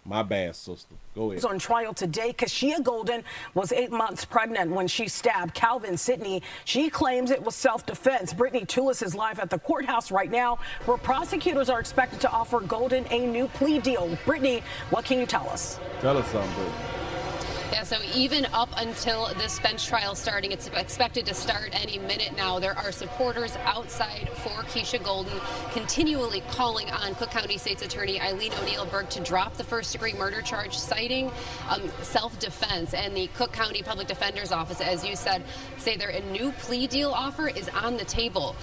sister. Go ahead. On trial today, Keshia Golden was 8 months pregnant when she stabbed Calvin Sidney. She claims it was self-defense. Brittany Toulis is live at the courthouse right now, where prosecutors are expected to offer Golden a new plea deal. Brittany, what can you tell us? Tell us something, Brittany. Yeah, so even up until this bench trial starting, it's expected to start any minute now. There are supporters outside for Keshia Golden continually calling on Cook County State's Attorney Eileen O'Neill-Berg to drop the first-degree murder charge, citing self-defense. And the Cook County Public Defender's Office, as you said, say a new plea deal offer is on the table.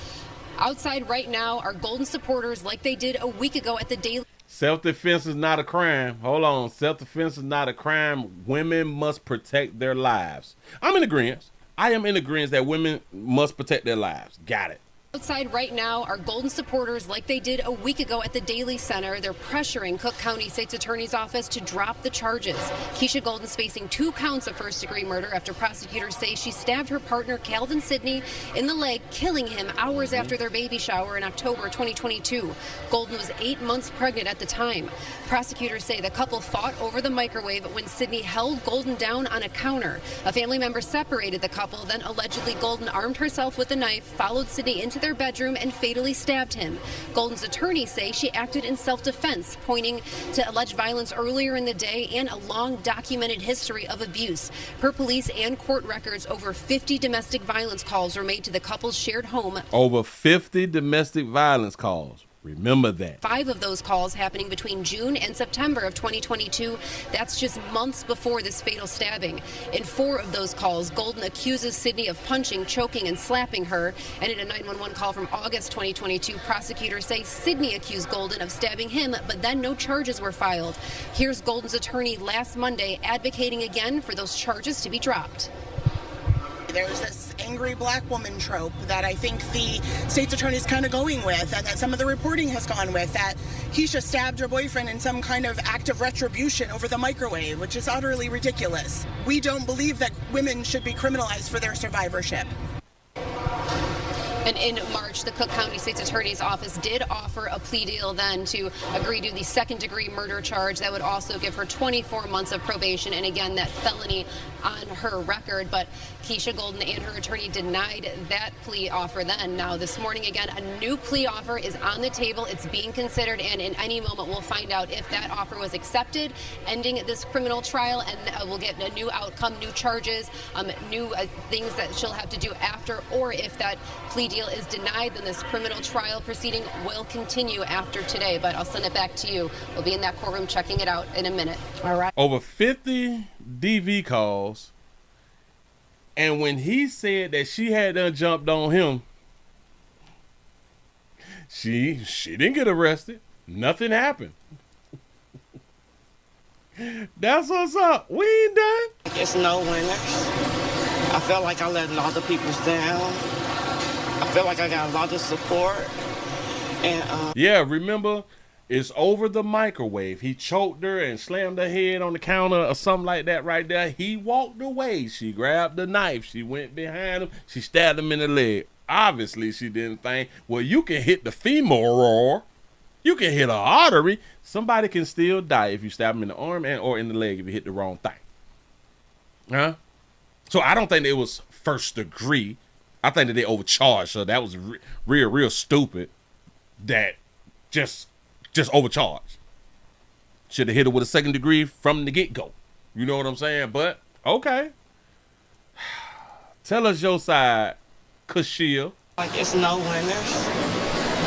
Outside right now are Golden supporters like they did a week ago at the Daily. Self-defense is not a crime. Hold on. Self-defense is not a crime. Women must protect their lives. I'm in agreement. I am in agreement that women must protect their lives. Got it. Outside right now are Golden supporters like they did a week ago at the Daily Center. They're pressuring Cook County State's Attorney's Office to drop the charges. Keshia Golden's facing 2 counts of first-degree murder after prosecutors say she stabbed her partner Calvin Sidney in the leg, killing him hours after their baby shower in October 2022. Golden was 8 months pregnant at the time. Prosecutors say the couple fought over the microwave when Sidney held Golden down on a counter. A family member separated the couple, then allegedly Golden armed herself with a knife, followed Sidney into their bedroom and fatally stabbed him. Golden's attorneys say she acted in self-defense, pointing to alleged violence earlier in the day and a long documented history of abuse. Per police and court records, over 50 domestic violence calls were made to the couple's shared home. Over 50 domestic violence calls. Remember that. 5 of those calls happening between June and September of 2022. That's just months before this fatal stabbing. In 4 of those calls, Golden accuses Sidney of punching, choking, and slapping her. And in a 911 call from August 2022, prosecutors say Sidney accused Golden of stabbing him, but then no charges were filed. Here's Golden's attorney last Monday advocating again for those charges to be dropped. There's this angry black woman trope that I think the state's attorney is kind of going with, and that some of the reporting has gone with, that Keshia stabbed her boyfriend in some kind of act of retribution over the microwave, which is utterly ridiculous. We don't believe that women should be criminalized for their survivorship. And in March, the Cook County State's Attorney's Office did offer a plea deal then to agree to the second-degree murder charge that would also give her 24 months of probation, and again, that felony on her record. But Keshia Golden and her attorney denied that plea offer then. Now, this morning, again, a new plea offer is on the table. It's being considered, and in any moment, we'll find out if that offer was accepted, ending this criminal trial, and we'll get a new outcome, new charges, new things that she'll have to do after, or if that plea deal is denied, then this criminal trial proceeding will continue after today. But I'll send it back to you. We'll be in that courtroom checking it out in a minute. All right. Over 50 DV calls, and when he said that she had done jumped on him, she didn't get arrested. Nothing happened. That's what's up. We ain't done. It's no winners. I feel like I let a lot of people down. I feel like I got a lot of support. And yeah, remember, it's over the microwave. He choked her and slammed her head on the counter or something like that right there. He walked away. She grabbed the knife. She went behind him. She stabbed him in the leg. Obviously, she didn't think, well, you can hit the femoral, you can hit an artery. Somebody can still die if you stab them in the arm and or in the leg if you hit the wrong thing. Huh? So I don't think it was first degree. I think that they overcharged her. That was real stupid. That just overcharged. Should have hit her with a second degree from the get-go. You know what I'm saying? But, okay. Tell us your side, Keshia. Like, it's no winners.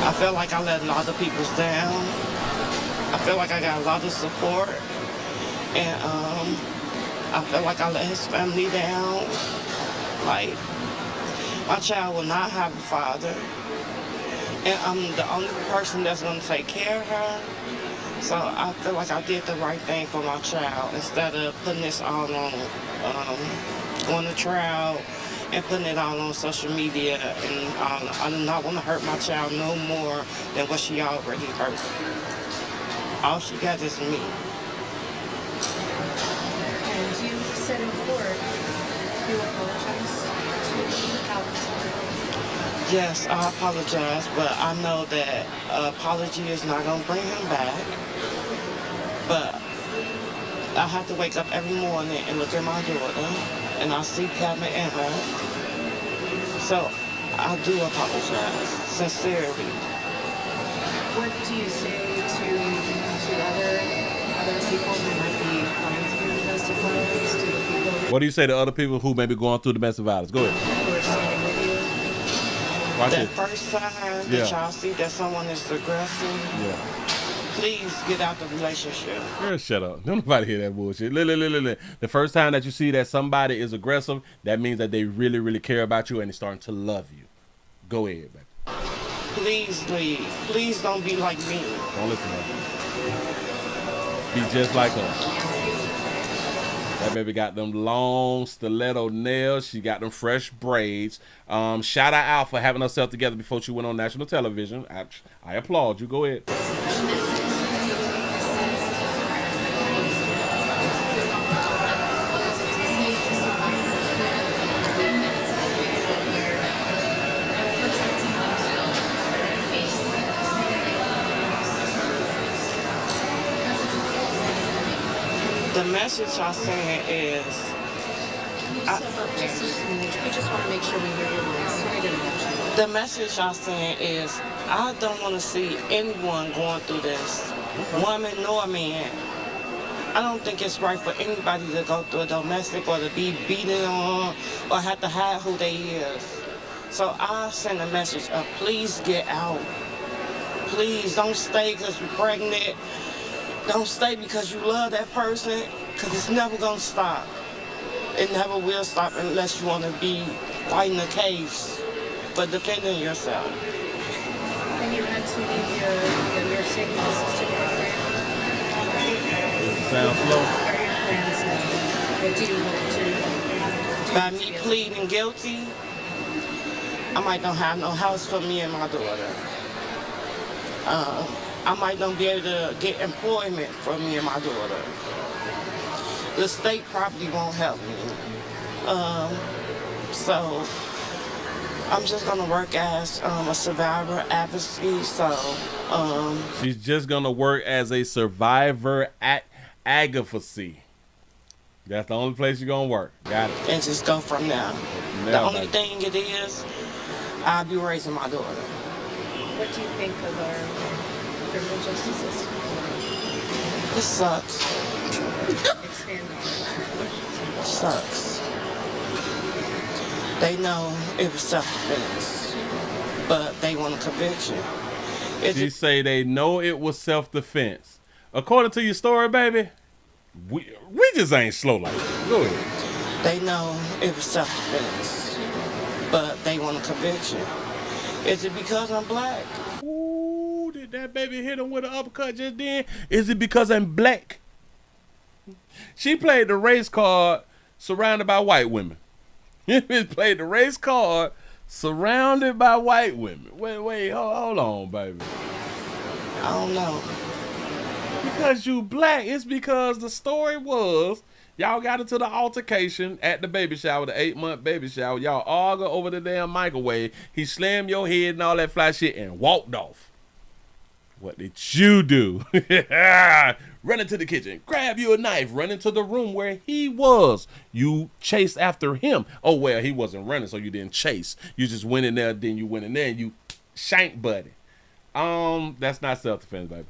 I feel like I let a lot of people down. I feel like I got a lot of support. And I feel like I let his family down. Like, my child will not have a father. And I'm the only person that's going to take care of her. So I feel like I did the right thing for my child instead of putting this all on the trial and putting it all on social media. And I do not want to hurt my child no more than what she already hurt. All she got is me. And you said in court you apologized to Calvin's mother. Yes, I apologize, but I know that apology is not going to bring him back. But I have to wake up every morning and look at my daughter, and I see Calvin and her. So I do apologize, sincerely. What do you say to other people who might be going through domestic violence, to the people What do you say to other people who may be going through domestic violence? Go ahead. who are standing with you? Watch The it. first time Yeah. that y'all see that someone is aggressive, Yeah. please get out the relationship. Girl, shut up. Don't nobody hear that bullshit. Look. The first time that you see that somebody is aggressive, that means that they really, really care about you and they're starting to love you. Go ahead, baby. Please leave. Please don't be like me. Don't listen to her. Be just like her. That baby got them long stiletto nails. She got them fresh braids. Shout her out for having herself together before she went on national television. I applaud you. Go ahead. The message I'm saying is, We just want to make sure we hear your voice. Sorry to interrupt you. the message I'm saying is, I don't want to see anyone going through this, woman nor man. I don't think it's right for anybody to go through a domestic or to be beaten on or have to hide who they is. So I send a message of please get out. Please don't stay because you're pregnant. Don't stay because you love that person, because it's never going to stop. It never will stop unless you want to be fighting a case, but defending yourself. And you had to leave your nursing assistant program. Sound slow. What are your plans now? What do you hope to By me pleading guilty, I might not have no house for me and my daughter. I might not be able to get employment for me and my daughter. The state probably won't help me. So I'm just gonna work as a survivor advocacy. So she's just gonna work as a survivor advocacy. That's the only place you're gonna work. Got it. And just go from there. The only thing it is, I'll be raising my daughter. What do you think of our criminal justice system? It sucks. Expand on it. Sucks. They know it was self-defense, but they want a conviction. She say they know it was self-defense. According to your story, baby, we just ain't slow like that. Go ahead. They know it was self-defense, but they want a conviction. Is it because I'm black? Ooh, did that baby hit him with an uppercut just then? Is it because I'm black? She played the race card surrounded by white women. Played the race card surrounded by white women. Wait, hold on, baby. I don't know. Because you black. It's because the story was y'all got into the altercation at the baby shower, the 8-month baby shower. Y'all argue over the damn microwave. He slammed your head and all that fly shit and walked off. What did you do? Run into the kitchen, grab you a knife, run into the room where he was. You chased after him. Oh, well, he wasn't running, so you didn't chase. You just went in there, then you went in there and you shank buddy. That's not self-defense, baby.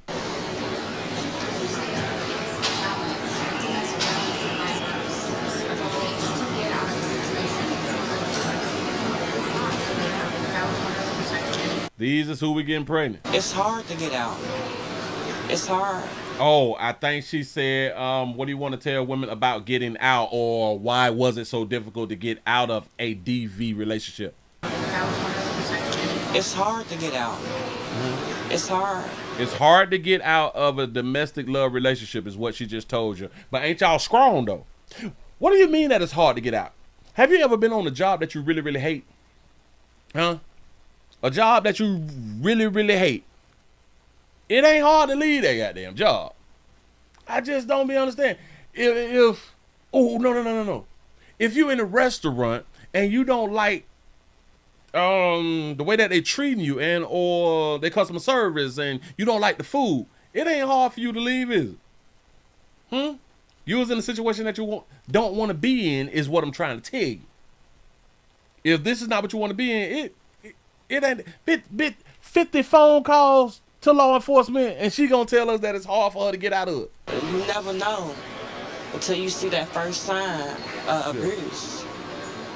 These is who we getting pregnant. It's hard to get out. It's hard. Oh, I think she said, what do you want to tell women about getting out, or why was it so difficult to get out of a DV relationship? It's hard to get out. It's hard. It's hard to get out of a domestic love relationship is what she just told you. But ain't y'all strong, though? What do you mean that it's hard to get out? Have you ever been on a job that you really, really hate? Huh? A job that you really, really hate. It ain't hard to leave that goddamn job. I just don't be understand. No. If you in a restaurant and you don't like the way that they treating you and or their customer service and you don't like the food, it ain't hard for you to leave, is it? You was in a situation that you don't want to be in is what I'm trying to tell you. If this is not what you want to be in, it ain't 50 phone calls to law enforcement and she gonna tell us that it's hard for her to get out of it. You never know until you see that first sign of abuse.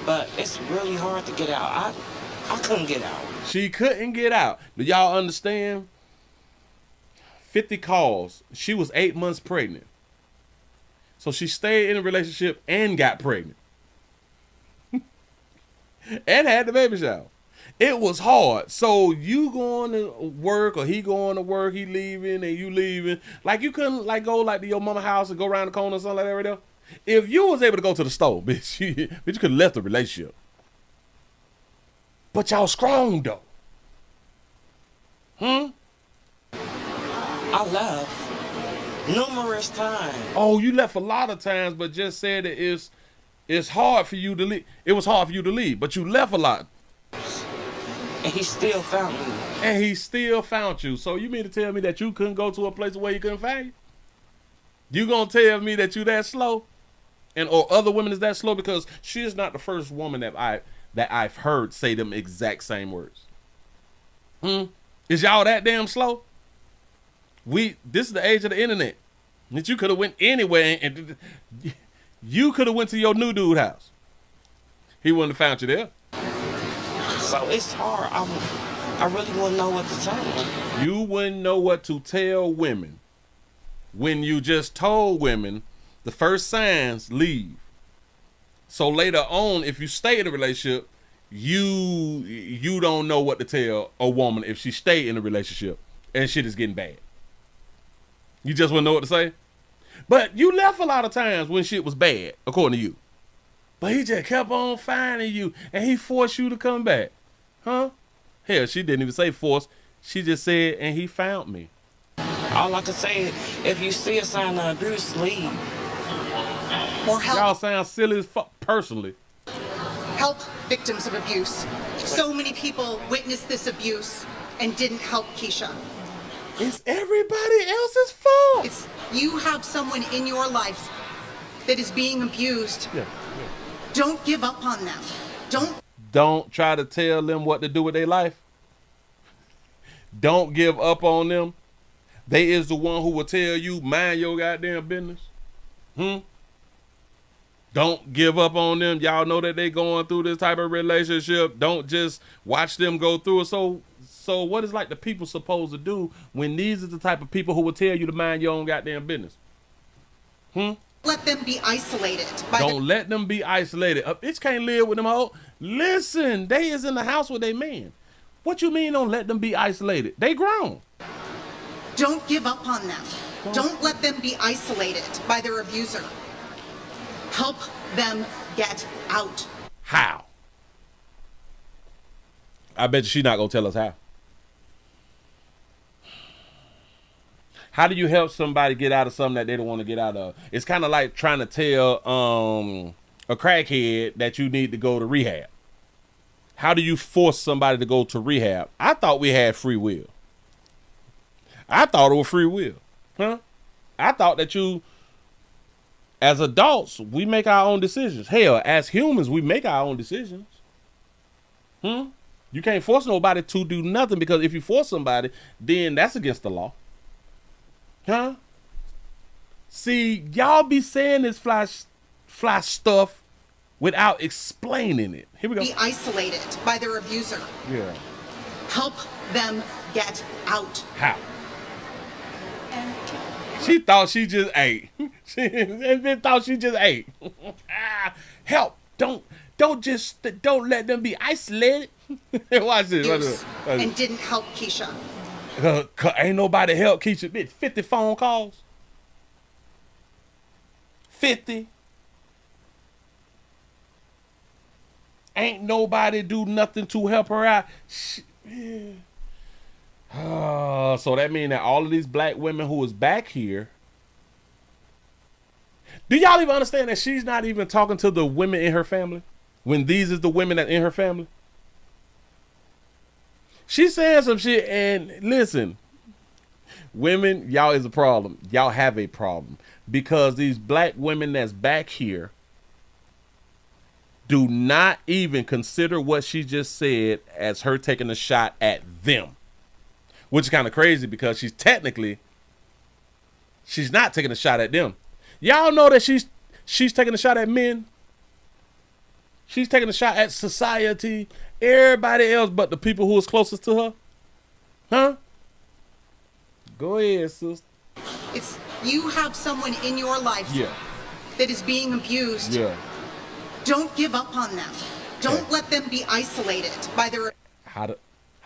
But it's really hard to get out. I couldn't get out. She couldn't get out. Do y'all understand? 50 calls. She was 8 months pregnant. So she stayed in a relationship and got pregnant. And had the baby shower. It was hard. So you going to work or he going to work, he leaving and you leaving. Like you couldn't like go like to your mama house and go around the corner or something like that right there. If you was able to go to the store, bitch, you could have left the relationship. But y'all strong though. I left numerous times. Oh, you left a lot of times, but just said that it's hard for you to leave. It was hard for you to leave, but you left a lot. And he still found me. And he still found you. So you mean to tell me that you couldn't go to a place where he couldn't find you? You gonna tell me that you that slow? And or other women is that slow? Because she is not the first woman that I've heard say them exact same words. Is y'all that damn slow? This is the age of the internet. That you could have went anywhere and you could have went to your new dude house. He wouldn't have found you there. So it's hard. I really wouldn't know what to tell them. You wouldn't know what to tell women when you just told women the first signs, leave. So later on, if you stay in a relationship, you don't know what to tell a woman if she stay in a relationship and shit is getting bad. You just wouldn't know what to say. But you left a lot of times when shit was bad, according to you. But he just kept on finding you and he forced you to come back. Huh? Hell, she didn't even say force. She just said, and he found me. All I can say is, if you see a sign of abuse, leave. Or help. Y'all sound silly as fuck personally. help victims of abuse. So many people witnessed this abuse and didn't help Keshia. It's everybody else's fault. It's you have someone in your life that is being abused. Don't give up on them. Don't try to tell them what to do with their life. Don't give up on them. They is the one who will tell you, mind your goddamn business. Don't give up on them. Y'all know that they going through this type of relationship. Don't just watch them go through it. So what is like the people supposed to do when these are the type of people who will tell you to mind your own goddamn business? let them be isolated. Don't let them be isolated. A bitch can't live with them all. Listen, they is in the house with their man. What you mean don't let them be isolated? They grown. Don't give up on them. Don't let them be isolated by their abuser. Help them get out. How? I bet you she's not gonna tell us how. How do you help somebody get out of something that they don't want to get out of? It's kind of like trying to tell a crackhead that you need to go to rehab. How do you force somebody to go to rehab? I thought we had free will. I thought it was free will. Huh? I thought that you, as adults, we make our own decisions. Hell, as humans, we make our own decisions. You can't force nobody to do nothing, because if you force somebody, then that's against the law. Huh? See, y'all be saying this fly stuff without explaining it. Here we go. Be isolated by their abuser. Yeah. Help them get out. How? She thought she just ate. She thought she just ate. Help! Don't let them be isolated. Watch this. Watch this. And didn't help Keshia. Ain't nobody help Keshia. Bitch, 50 phone calls. 50. Ain't nobody do nothing to help her out. So that means that all of these black women who is back here, do y'all even understand that she's not even talking to the women in her family when these is the women that in her family? She's saying some shit, and listen, women, y'all is a problem. Y'all have a problem because these black women that's back here do not even consider what she just said as her taking a shot at them. Which is kind of crazy because she's not taking a shot at them. Y'all know that she's taking a shot at men. She's taking a shot at society, everybody else but the people who is closest to her. Huh? Go ahead, sister. It's you have someone in your life that is being abused. Yeah. Don't give up on them. Don't let them be isolated by their How do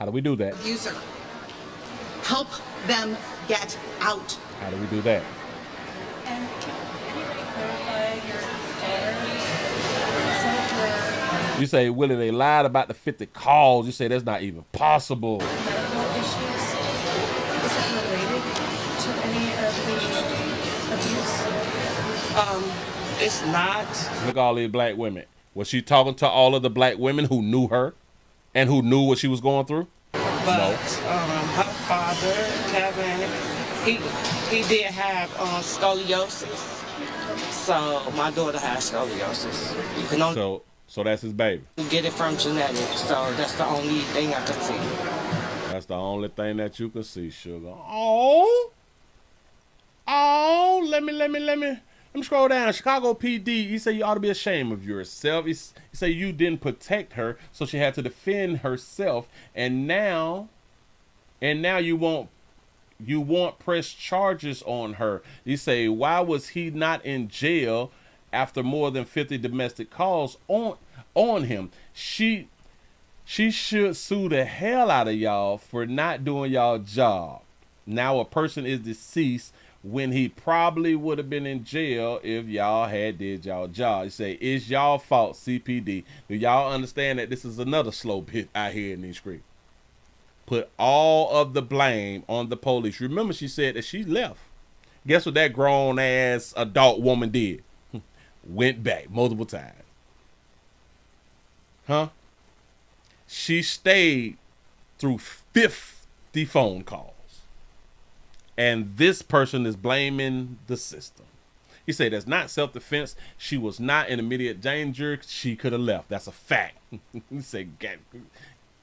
we do that? abuser. Help them get out. How do we do that? And can anybody clarify your daughter? You say, Willie, they lied about the 50 calls. You say that's not even possible. Medical issues. Is it related to any of the abuse? It's not. Look at all these black women. Was she talking to all of the black women who knew her and who knew what she was going through? But her father, Kevin, he did have scoliosis. So my daughter has scoliosis. You can only So that's his baby. get it from genetics. So that's the only thing I can see. That's the only thing that you can see, sugar. Oh, let me scroll down. Chicago PD, he said you ought to be ashamed of yourself. He said you didn't protect her, so she had to defend herself, and now you won't press charges on her. You say, why was he not in jail after more than 50 domestic calls on him? She should sue the hell out of y'all for not doing y'all job. Now a person is deceased when he probably would have been in jail if y'all had did y'all job. You say, it's y'all fault, CPD. Do y'all understand that this is another slow bit out here in these streets? Put all of the blame on the police. Remember, she said that she left. Guess what that grown ass adult woman did? Went back multiple times. Huh? She stayed through 50 phone calls. And this person is blaming the system. He said that's not self-defense. She was not in immediate danger. She could have left. That's a fact. He said,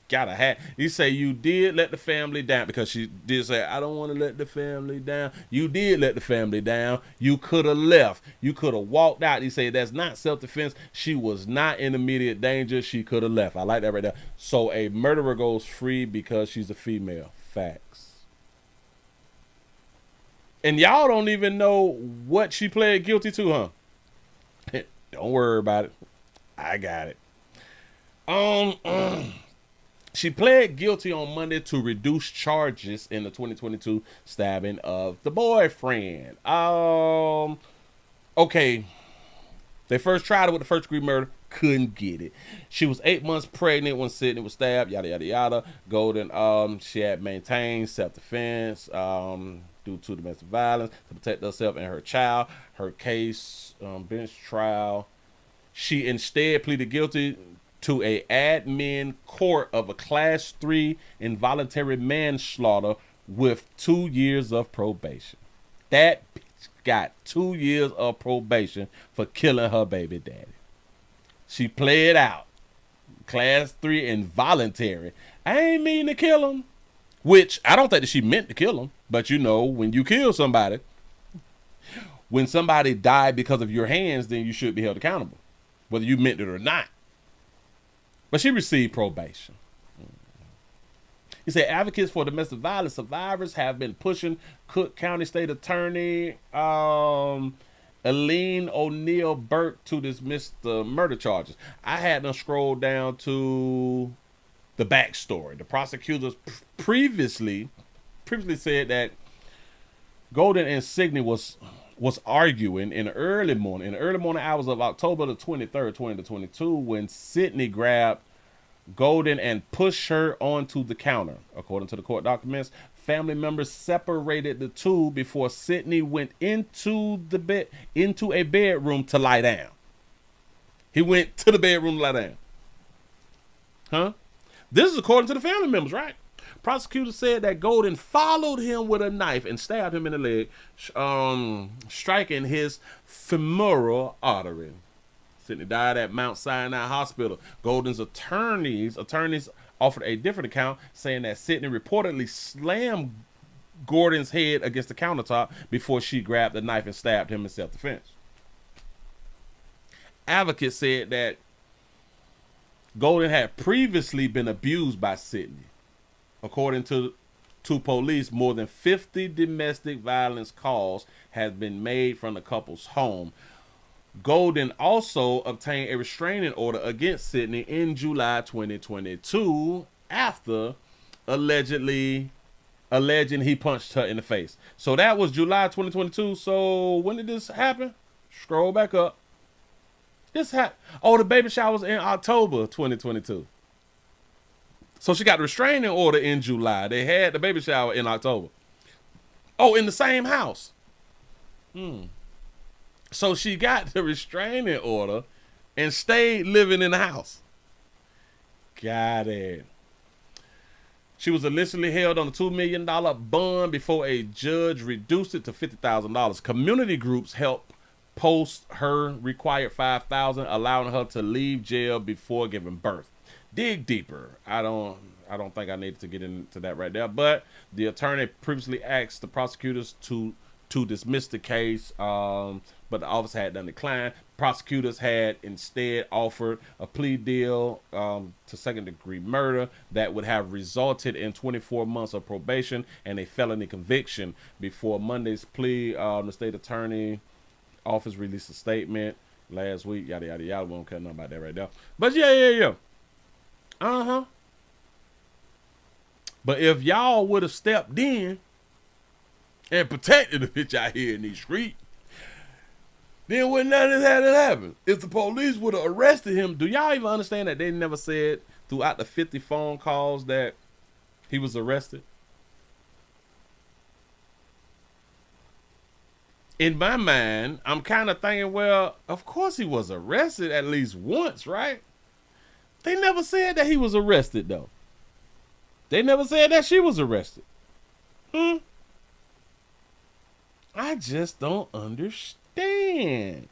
gotta have. He said you did let the family down, because she did say, I don't want to let the family down. You did let the family down. You could have left. You could have walked out. He said that's not self-defense. She was not in immediate danger. She could have left. I like that right there. So a murderer goes free because she's a female. Facts. And y'all don't even know what she pled guilty to, huh? Don't worry about it. I got it. She pled guilty on Monday to reduce charges in the 2022 stabbing of the boyfriend. Okay. They first tried it with the first-degree murder. Couldn't get it. She was 8 months pregnant when Sydney was stabbed. Yada, yada, yada. Golden, she had maintained self-defense due to domestic violence to protect herself and her child. Her case, bench trial. She instead pleaded guilty to a admin court of a Class 3 involuntary manslaughter with 2 years of probation. That bitch got 2 years of probation for killing her baby daddy. She pled out. Class 3 involuntary. I ain't mean to kill him. Which, I don't think that she meant to kill him. But you know, when you kill somebody, when somebody died because of your hands, then you should be held accountable, whether you meant it or not. But she received probation. He said advocates for domestic violence survivors have been pushing Cook County State Attorney Eileen O'Neill Burke to dismiss the murder charges. I had them scroll down to the backstory. The prosecutors previously said that Golden and Sidney was arguing in the early morning hours of October the 23rd, 2022, when Sidney grabbed Golden and pushed her onto the counter. According to the court documents, family members separated the two before Sidney went into a bedroom to lie down. He went to the bedroom to lie down. Huh? This is according to the family members, right? Prosecutors said that Golden followed him with a knife and stabbed him in the leg, striking his femoral artery. Sidney died at Mount Sinai Hospital. Golden's attorneys offered a different account, saying that Sidney reportedly slammed Gordon's head against the countertop before she grabbed the knife and stabbed him in self-defense. Advocates said that Golden had previously been abused by Sidney. According to police, more than 50 domestic violence calls have been made from the couple's home. Golden also obtained a restraining order against Sidney in July 2022 after alleging he punched her in the face. So that was July 2022. So when did this happen? Scroll back up. The baby shower was in October 2022. So she got the restraining order in July. They had the baby shower in October. Oh, in the same house. So she got the restraining order and stayed living in the house. Got it. She was initially held on a $2 million bond before a judge reduced it to $50,000. Community groups helped post her required $5,000, allowing her to leave jail before giving birth. Dig deeper. I don't think I needed to get into that right there. But the attorney previously asked the prosecutors to dismiss the case, but the office had done decline. Prosecutors had instead offered a plea deal to second-degree murder that would have resulted in 24 months of probation and a felony conviction. Before Monday's plea, the state attorney office released a statement last week. Yada, yada, yada. We won't care nothing about that right now. But yeah. But if y'all would have stepped in and protected the bitch out here in these streets, then wouldn't none of this had to happen. If the police would have arrested him, do y'all even understand that they never said throughout the 50 phone calls that he was arrested? In my mind, I'm kind of thinking, well, of course he was arrested at least once, right? They never said that he was arrested, though. They never said that she was arrested. I just don't understand.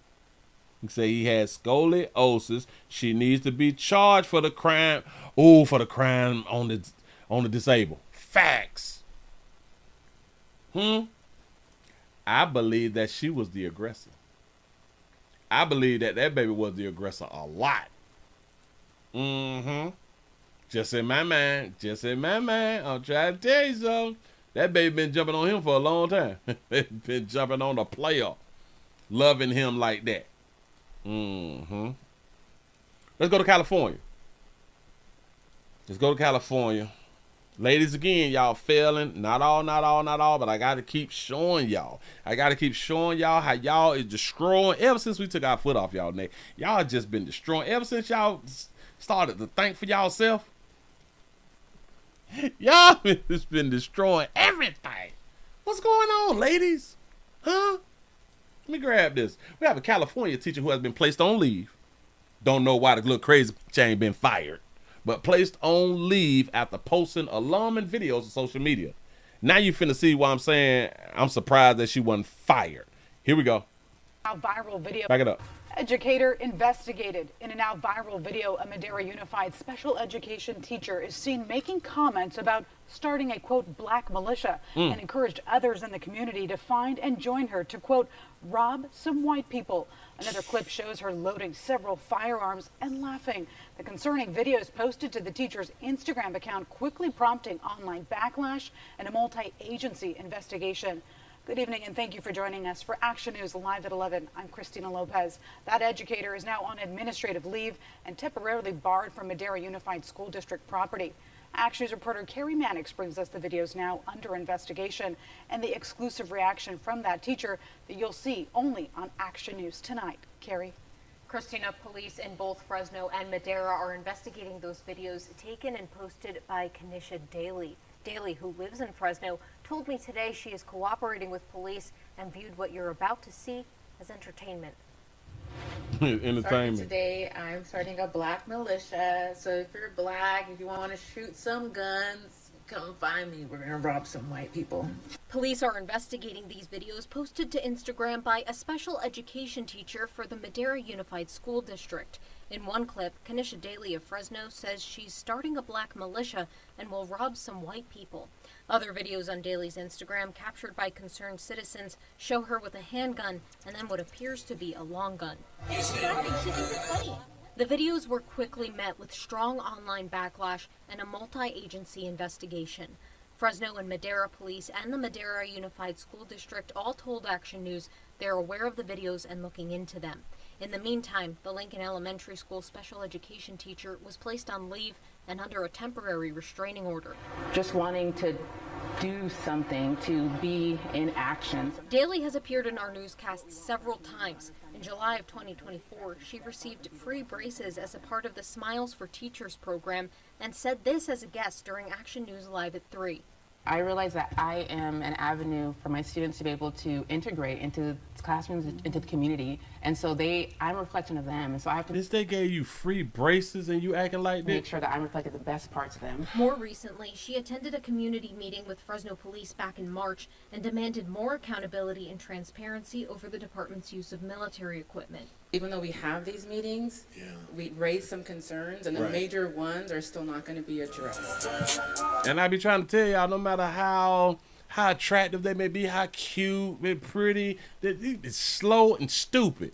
He say he had scoliosis. She needs to be charged for the crime. Oh, for the crime on the disabled. Facts. I believe that she was the aggressor. I believe that baby was the aggressor a lot. Just in my mind. I'm trying to tell you something. That baby been jumping on him for a long time. Been jumping on the player. Loving him like that. Let's go to California. Ladies, again, y'all failing. Not all, but I got to keep showing y'all. how y'all is destroying. Ever since we took our foot off y'all neck, y'all just been destroying. Ever since y'all started to think for y'allself, y'all just been destroying everything. What's going on, ladies? Let me grab this. We have a California teacher who has been placed on leave. Don't know why the little crazy she ain't been fired, but placed on leave after posting alarming videos on social media. Now you finna see why I'm saying I'm surprised that she wasn't fired. Here we go. Now viral video. Back it up. Educator investigated. In a now viral video, a Madera Unified special education teacher is seen making comments about starting a, quote, black militia and encouraged others in the community to find and join her to, quote, rob some white people. Another clip shows her loading several firearms and laughing. The concerning videos posted to the teacher's Instagram account quickly prompting online backlash and a multi-agency investigation. Good evening and thank you for joining us for Action News Live at 11. I'm Christina Lopez. That educator is now on administrative leave and temporarily barred from Madera Unified School District property. Action News reporter Carrie Mannix brings us the videos now under investigation and the exclusive reaction from that teacher that you'll see only on Action News tonight. Carrie. Christina, police in both Fresno and Madera are investigating those videos taken and posted by Keshia Daly, who lives in Fresno, told me today she is cooperating with police and viewed what you're about to see as entertainment. Entertainment. Today, I'm starting a black militia. So if you're black, if you want to shoot some guns, come find me. We're going to rob some white people. Police are investigating these videos posted to Instagram by a special education teacher for the Madera Unified School District. In one clip, Keshia Daly of Fresno says she's starting a black militia and will rob some white people. Other videos on Daly's Instagram captured by concerned citizens show her with a handgun and then what appears to be a long gun. The videos were quickly met with strong online backlash and a multi-agency investigation. Fresno and Madera Police and the Madera Unified School District all told Action News they're aware of the videos and looking into them. In the meantime, the Lincoln Elementary School special education teacher was placed on leave and under a temporary restraining order. Just wanting to do something, to be in action. Daly has appeared in our newscasts several times. In July of 2024, she received free braces as a part of the Smiles for Teachers program and said this as a guest during Action News Live at 3. I realize that I am an avenue for my students to be able to integrate into classrooms, into the community, and so I'm a reflection of them, and so I have to. This they gave you free braces and you acting like that? Make sure that I'm reflecting the best parts of them. More recently, she attended a community meeting with Fresno Police back in March and demanded more accountability and transparency over the department's use of military equipment. Even though we have these meetings, we raise some concerns, and the major ones are still not going to be addressed. And I be trying to tell y'all, no matter how attractive they may be, how cute and pretty, it's slow and stupid.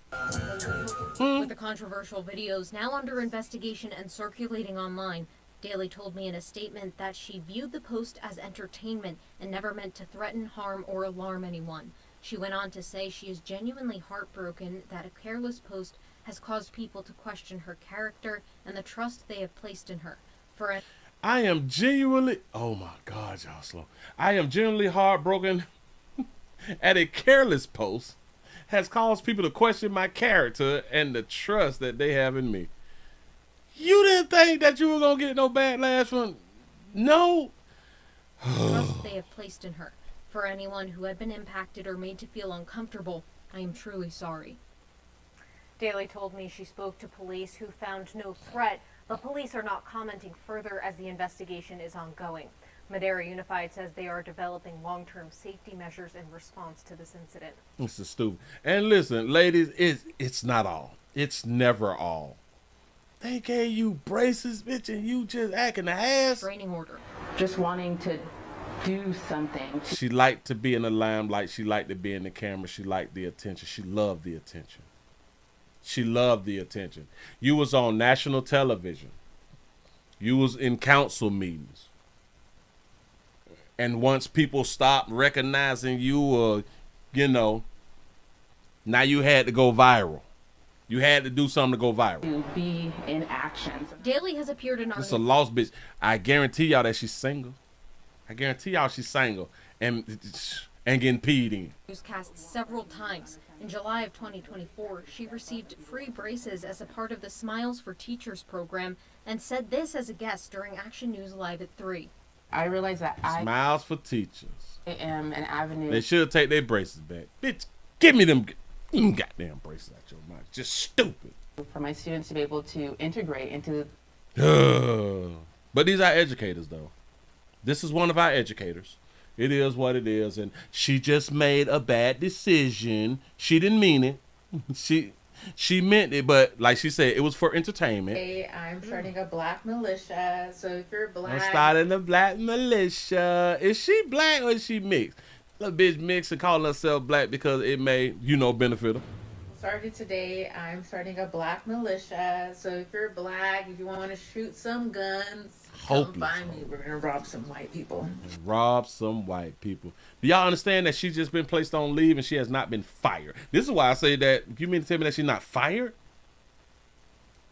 With the controversial videos now under investigation and circulating online, Daly told me in a statement that she viewed the post as entertainment and never meant to threaten, harm, or alarm anyone. She went on to say she is genuinely heartbroken that a careless post has caused people to question her character and the trust they have placed in her. I am genuinely, oh my God, y'all slow. I am genuinely heartbroken at a careless post has caused people to question my character and the trust that they have in me. You didn't think that you were going to get no backlash from, no. Trust they have placed in her. For anyone who had been impacted or made to feel uncomfortable, I am truly sorry. Daly told me she spoke to police who found no threat, but police are not commenting further as the investigation is ongoing. Madera Unified says they are developing long-term safety measures in response to this incident. This is stupid. And listen, ladies, it's not all. It's never all. They gave you braces, bitch, and you just acting a ass. Restraining order. Just wanting to do something. She liked to be in the limelight. She liked to be in the camera. She liked the attention. She loved the attention. She loved the attention. You was on national television. You was in council meetings. And once people stopped recognizing you, now you had to go viral. You had to do something to go viral. To be in action. Daly has appeared in our... It's a lost bitch. I guarantee y'all that she's single. I guarantee y'all she's single and getting peed in. Newscast several times. In July of 2024, she received free braces as a part of the Smiles for Teachers program and said this as a guest during Action News Live at 3. I realize that Smiles for Teachers. I am an avenue. They should take their braces back. Bitch, give me them goddamn braces out your mouth. Just stupid. For my students to be able to integrate into... But these are educators, though. This is one of our educators. It is what it is, and she just made a bad decision. She didn't mean it. She meant it, but like she said, it was for entertainment. Hey, I'm starting a black militia, so if you're black... I'm starting a black militia. Is she black or is she mixed? Little bitch mixed and calling herself black because it may, benefit her. Started today, I'm starting a black militia, so if you're black, if you want to shoot some guns, come find me. We're gonna rob some white people. Rob some white people. Do y'all understand that she's just been placed on leave and she has not been fired? This is why I say that. You mean to tell me that she's not fired?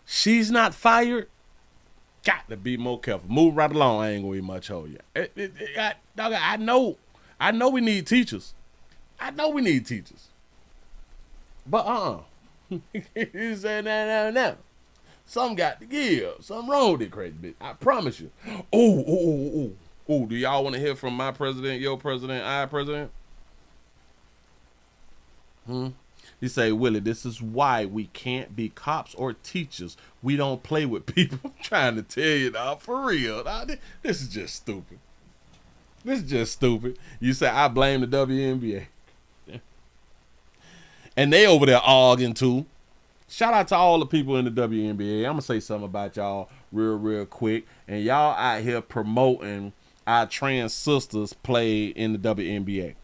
She's not fired? Got to be more careful. Move right along. I ain't gonna eat much hold you. I know we need teachers. I know we need teachers. But he said, no. Something got to give. Something wrong with it, crazy bitch. I promise you. Oh. Do y'all want to hear from my president, your president, our president? He say, Willie, this is why we can't be cops or teachers. We don't play with people. I'm trying to tell you, dog, for real. Dog, this is just stupid. This is just stupid. You say, I blame the WNBA. And they over there arguing too. Shout out to all the people in the WNBA. I'm going to say something about y'all real quick. And y'all out here promoting our trans sisters play in the WNBA.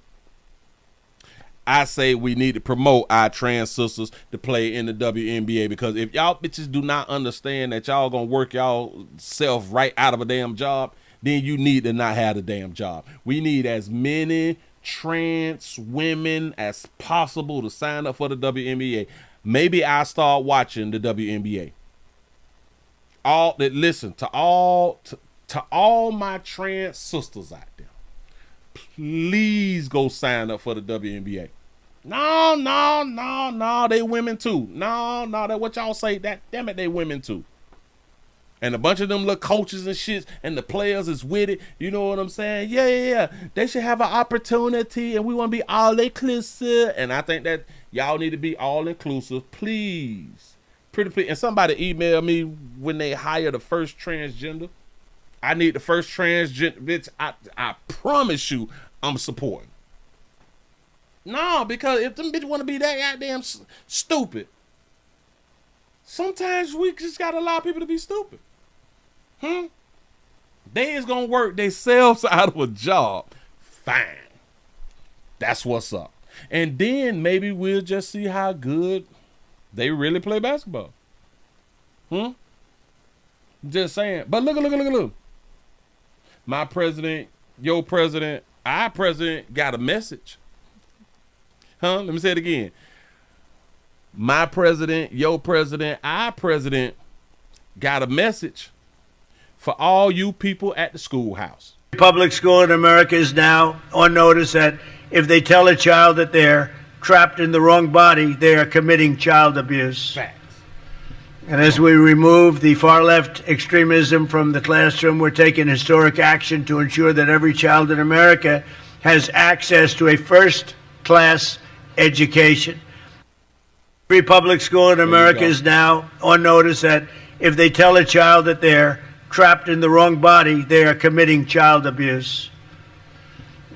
I say we need to promote our trans sisters to play in the WNBA because if y'all bitches do not understand that y'all going to work y'all self right out of a damn job, then you need to not have the damn job. We need as many trans women as possible to sign up for the WNBA. Maybe I'll start watching the WNBA. Listen to all my trans sisters out there. Please go sign up for the WNBA. No, they women too. No, that what y'all say. That damn it, they women too. And a bunch of them little coaches and shit, and the players is with it. You know what I'm saying? Yeah. They should have an opportunity, and we want to be all inclusive. And I think that y'all need to be all inclusive, please. Pretty please. And somebody email me when they hire the first transgender. I need the first transgender, bitch. I promise you, I'm supporting. No, because if them bitch want to be that goddamn stupid, sometimes we just gotta allow people to be stupid. They is gonna work themselves out of a job. Fine. That's what's up. And then maybe we'll just see how good they really play basketball. Just saying. But look. My president, your president, our president got a message. Let me say it again. My president, your president, our president got a message for all you people at the schoolhouse. Public school in America is now on notice that if they tell a child that they're trapped in the wrong body, they are committing child abuse. Facts. And as we remove the far-left extremism from the classroom, we're taking historic action to ensure that every child in America has access to a first-class education. Every public school in America is now on notice that If they tell a child that they're trapped in the wrong body, they are committing child abuse.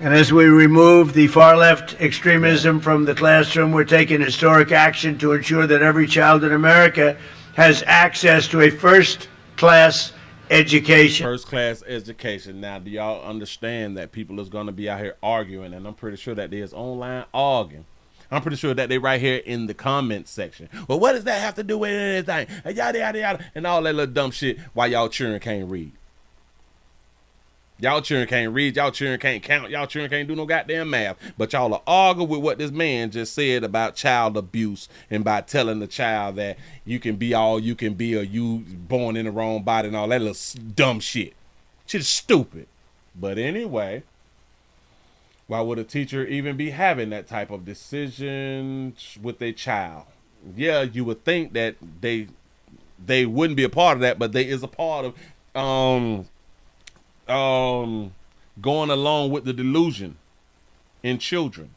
And as we remove the far-left extremism from the classroom, we're taking historic action to ensure that every child in America has access to a first-class education. First-class education. Now, do y'all understand that people is going to be out here arguing, and I'm pretty sure that there's online arguing. I'm pretty sure that they right here in the comment section. Well, what does that have to do with anything? And yada, yada, yada, and all that little dumb shit while y'all children can't read. Y'all children can't read, y'all children can't count, y'all children can't do no goddamn math. But y'all are arguing with what this man just said about child abuse and by telling the child that you can be all you can be or you born in the wrong body and all that little dumb shit. Shit is stupid. But anyway, why would a teacher even be having that type of decision with a child? Yeah, you would think that they wouldn't be a part of that, but they is a part of going along with the delusion in children.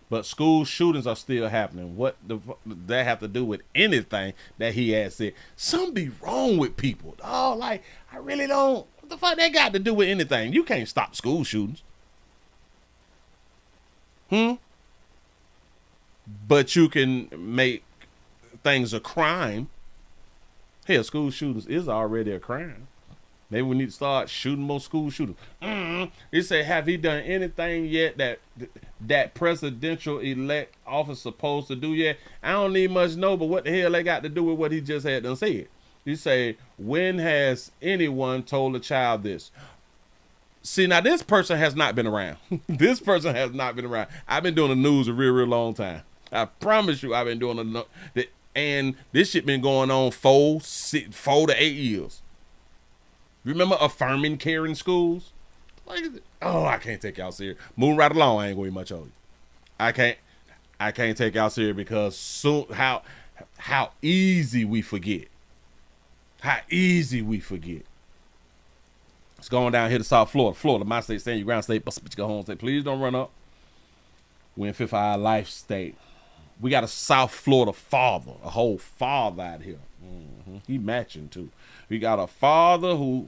But school shootings are still happening. What that have to do with anything that he has said? Something be wrong with people. Oh, like, I really don't. What the fuck that got to do with anything? You can't stop school shootings. But you can make things a crime. Hell, school shootings is already a crime. Maybe we need to start shooting more school shooters. It said, have he done anything yet that presidential elect office supposed to do yet? I don't need much know, but what the hell they got to do with what he just had done said? He say, when has anyone told a child this? See, now this person has not been around. This person has not been around. I've been doing the news a real, real long time. I promise you I've been doing and this shit been going on 4 to 8 years. Remember affirming care in schools? Oh, I can't take y'all serious. Moving right along, I ain't going to be much on you. I can't take y'all serious because soon how easy we forget. How easy we forget. It's going down here to South Florida. Florida, my state, stand your ground state, but go home state. Please don't run up. We're in Fifth Eye Life State. We got a South Florida father, a whole father out here. He matching too. We got a father who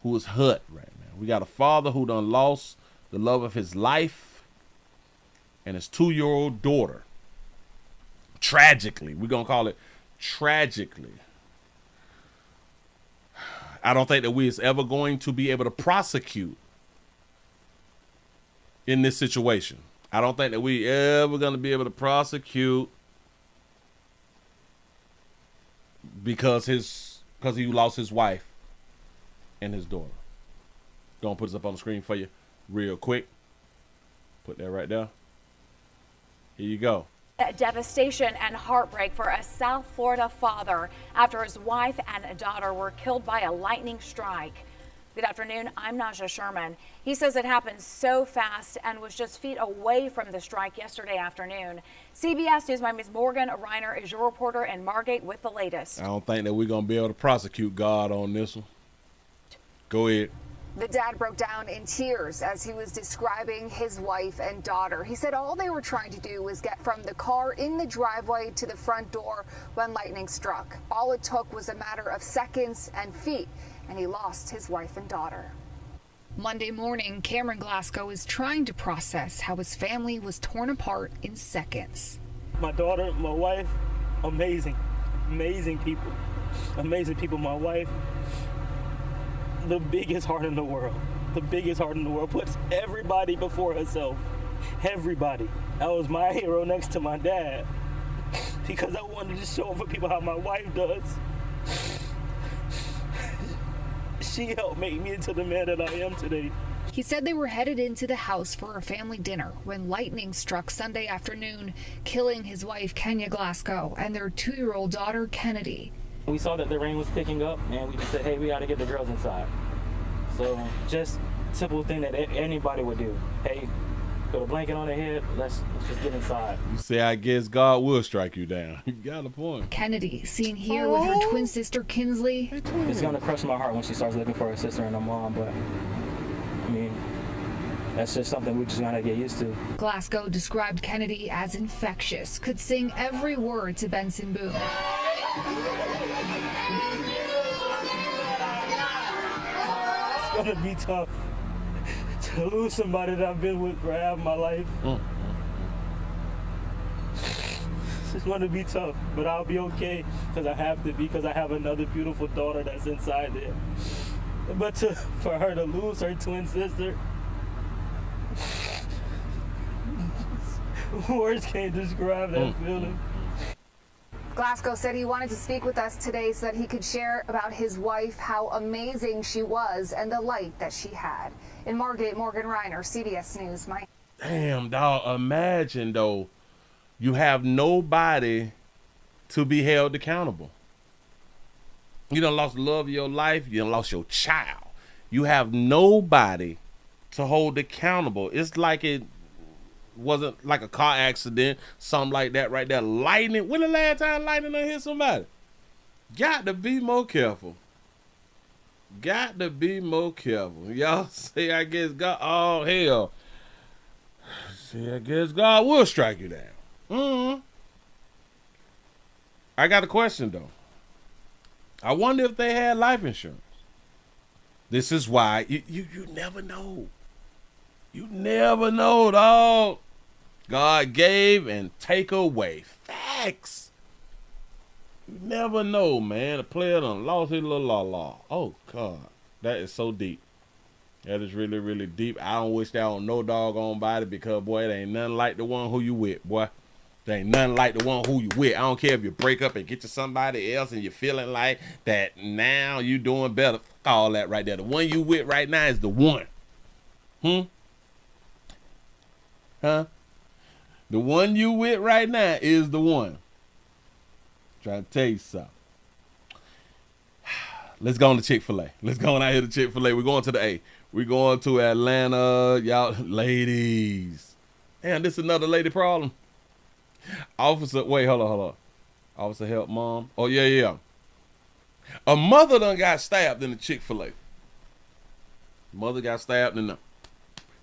is hurt right now. We got a father who done lost the love of his life and his 2-year-old daughter. Tragically. We're going to call it tragically. I don't think that we is ever going to be able to prosecute in this situation. I don't think that we ever going to be able to prosecute because he lost his wife and his daughter. Gonna put this up on the screen for you real quick. Put that right there. Here you go. Devastation and heartbreak for a South Florida father after his wife and daughter were killed by a lightning strike. Good afternoon, I'm Naja Sherman. He says it happened so fast and was just feet away from the strike yesterday afternoon. CBS News, my name is Morgan Reiner, is your reporter in Margate with the latest. I don't think that we're going to be able to prosecute God on this one. Go ahead. The dad broke down in tears as he was describing his wife and daughter. He said all they were trying to do was get from the car in the driveway to the front door when lightning struck. All it took was a matter of seconds and feet, and he lost his wife and daughter. Monday morning, Cameron Glasgow is trying to process how his family was torn apart in seconds. My daughter, my wife, amazing people. Amazing people. My wife, the biggest heart in the world. The biggest heart in the world. Puts everybody before herself. Everybody. That was my hero next to my dad. Because I wanted to show for people how my wife does. She helped make me into the man that I am today. He said they were headed into the house for a family dinner when lightning struck Sunday afternoon, killing his wife, Kenya Glasgow, and their 2-year-old daughter, Kennedy. We saw that the rain was picking up, and we just said, hey, we got to get the girls inside. So just simple thing that anybody would do. Hey, put a blanket on their head, let's just get inside. You say, I guess God will strike you down. You got a point. Kennedy, seen here with her twin sister, Kinsley. It's going to crush my heart when she starts looking for her sister and her mom, but I mean, that's just something we just got to get used to. Glasgow described Kennedy as infectious, could sing every word to Benson Boone. It's gonna be tough to lose somebody that I've been with for half my life. It's gonna be tough, but I'll be okay because I have to be, because I have another beautiful daughter that's inside there. But for her to lose her twin sister, words can't describe that feeling. Glasgow said he wanted to speak with us today so that he could share about his wife, how amazing she was, and the light that she had. In Margate, Morgan Reiner, CBS News. Mike. Damn, dog. Imagine, though, you have nobody to be held accountable. You done lost the love of your life. You done lost your child. You have nobody to hold accountable. It's like it wasn't like a car accident, something like that right there. Lightning. When the last time lightning done hit somebody? Got to be more careful. Got to be more careful. Y'all say, I guess God, oh, hell. See, I guess God will strike you down. I got a question, though. I wonder if they had life insurance. This is why you never know. You never know, dog. God gave and take away. Facts. You never know, man. The player done lost his little la-la. Oh, God. That is so deep. That is really, really deep. I don't wish that on no doggone body because, boy, it ain't nothing like the one who you with, boy. There ain't nothing like the one who you with. I don't care if you break up and get you somebody else and you're feeling like that now you doing better. Fuck all that right there. The one you with right now is the one. The one you with right now is the one. Trying to tell you something. Let's go on to Chick-fil-A. Let's go on out here to Chick-fil-A. We're going to the A. We're going to Atlanta. Y'all, ladies. Damn, this is another lady problem. Officer, wait, hold on. Officer, help mom. Oh, yeah. A mother done got stabbed in the Chick-fil-A. Mother got stabbed in the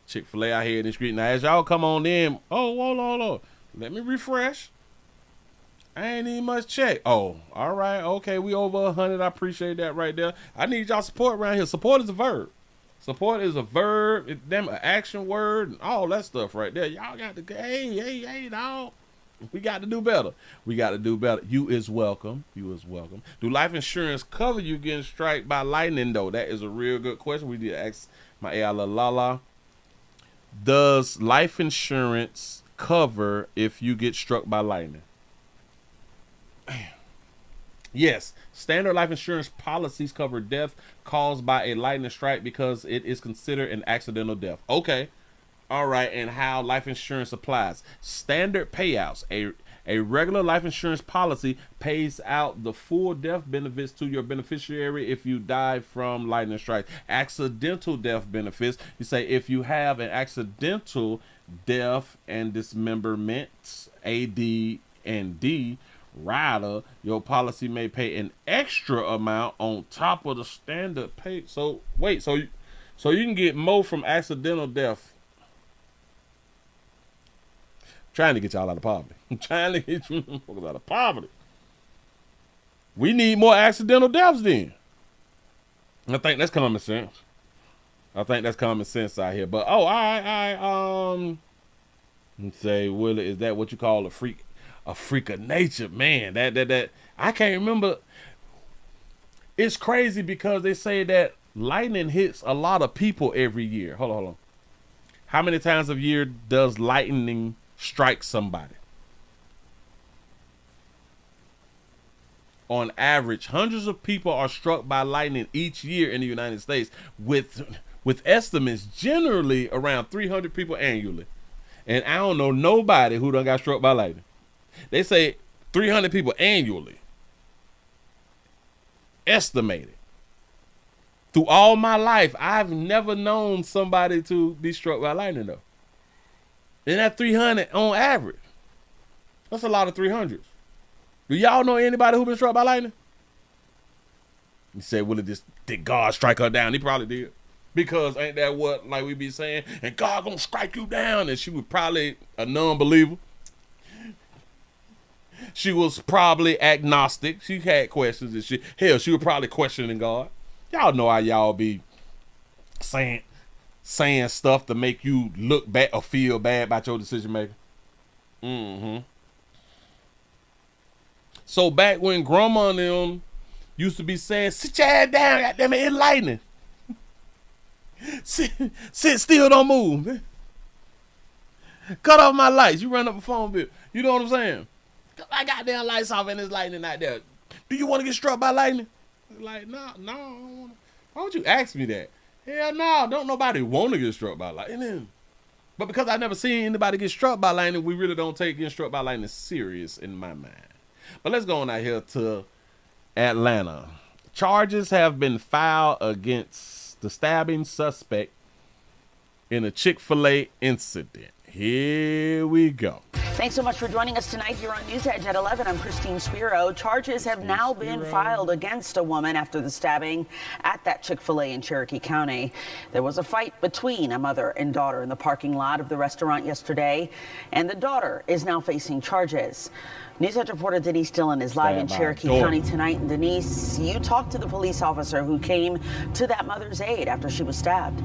Chick-fil-A out here in the street. Now, as y'all come on in, oh, hold on. Let me refresh. I ain't even much check. Oh, all right. Okay, we over 100. I appreciate that right there. I need y'all support around here. Support is a verb. Support is a verb. It's an action word and all that stuff right there. Y'all got to, hey, dog. We got to do better. You is welcome. Do life insurance cover you getting struck by lightning, though? That is a real good question. We did ask my AI Lala. Does life insurance cover if you get struck by lightning? Yes. Standard life insurance policies cover death caused by a lightning strike because it is considered an accidental death. Okay. All right. And how life insurance applies. Standard payouts. A regular life insurance policy pays out the full death benefits to your beneficiary if you die from lightning strike. Accidental death benefits, you say if you have an accidental death and dismemberment, AD&D, rider, your policy may pay an extra amount on top of the standard pay. So wait, so you can get more from accidental death. Trying to get y'all out of poverty. I'm trying to get you out of poverty. We need more accidental deaths then. I think that's common sense. Out here. But all right. Let's say, Willie, is that what you call a freak of nature? Man, that I can't remember. It's crazy because they say that lightning hits a lot of people every year. Hold on. How many times a year does lightning strike somebody? On average, hundreds of people are struck by lightning each year in the United States, with estimates generally around 300 people annually. And I don't know nobody who done got struck by lightning. They say 300 people annually. Estimated. Through all my life, I've never known somebody to be struck by lightning, though. And that's 300 on average. That's a lot of 300s. Do y'all know anybody who been struck by lightning? You say, well, did God strike her down? He probably did. Because ain't that what, like we be saying, and God gonna strike you down? And she was probably a non-believer. She was probably agnostic. She had questions and shit. Hell, she was probably questioning God. Y'all know how y'all be saying stuff to make you look bad or feel bad about your decision making. So back when grandma and them used to be saying, sit your ass down, goddamn it, it's lightning. sit still, don't move. Cut off my lights. You run up a phone bill. You know what I'm saying? Cut my goddamn lights off and there's lightning out there. Do you want to get struck by lightning? Like, no, I don't want to. Why would you ask me that? Hell no, don't nobody want to get struck by lightning. But because I never seen anybody get struck by lightning, we really don't take getting struck by lightning serious in my mind. But let's go on out here to Atlanta. Charges have been filed against the stabbing suspect in a Chick-fil-A incident. Here we go. Thanks so much for joining us tonight here on News Edge at 11. I'm Christine Spiro. Charges have now been filed against a woman after the stabbing at that Chick-fil-A in Cherokee County. There was a fight between a mother and daughter in the parking lot of the restaurant yesterday, and the daughter is now facing charges. News Edge reporter Denise Dillon is live in Cherokee County tonight. And Denise, you talked to the police officer who came to that mother's aid after she was stabbed.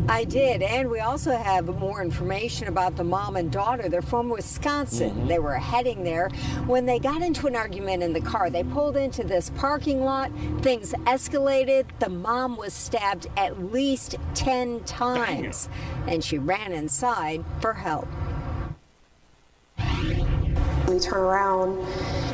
I did, and we also have more information about the mom and daughter. They're from Wisconsin. They were heading there when they got into an argument in the car. They pulled into this parking lot. Things escalated. The mom was stabbed at least 10 times, and she ran inside for help. We turn around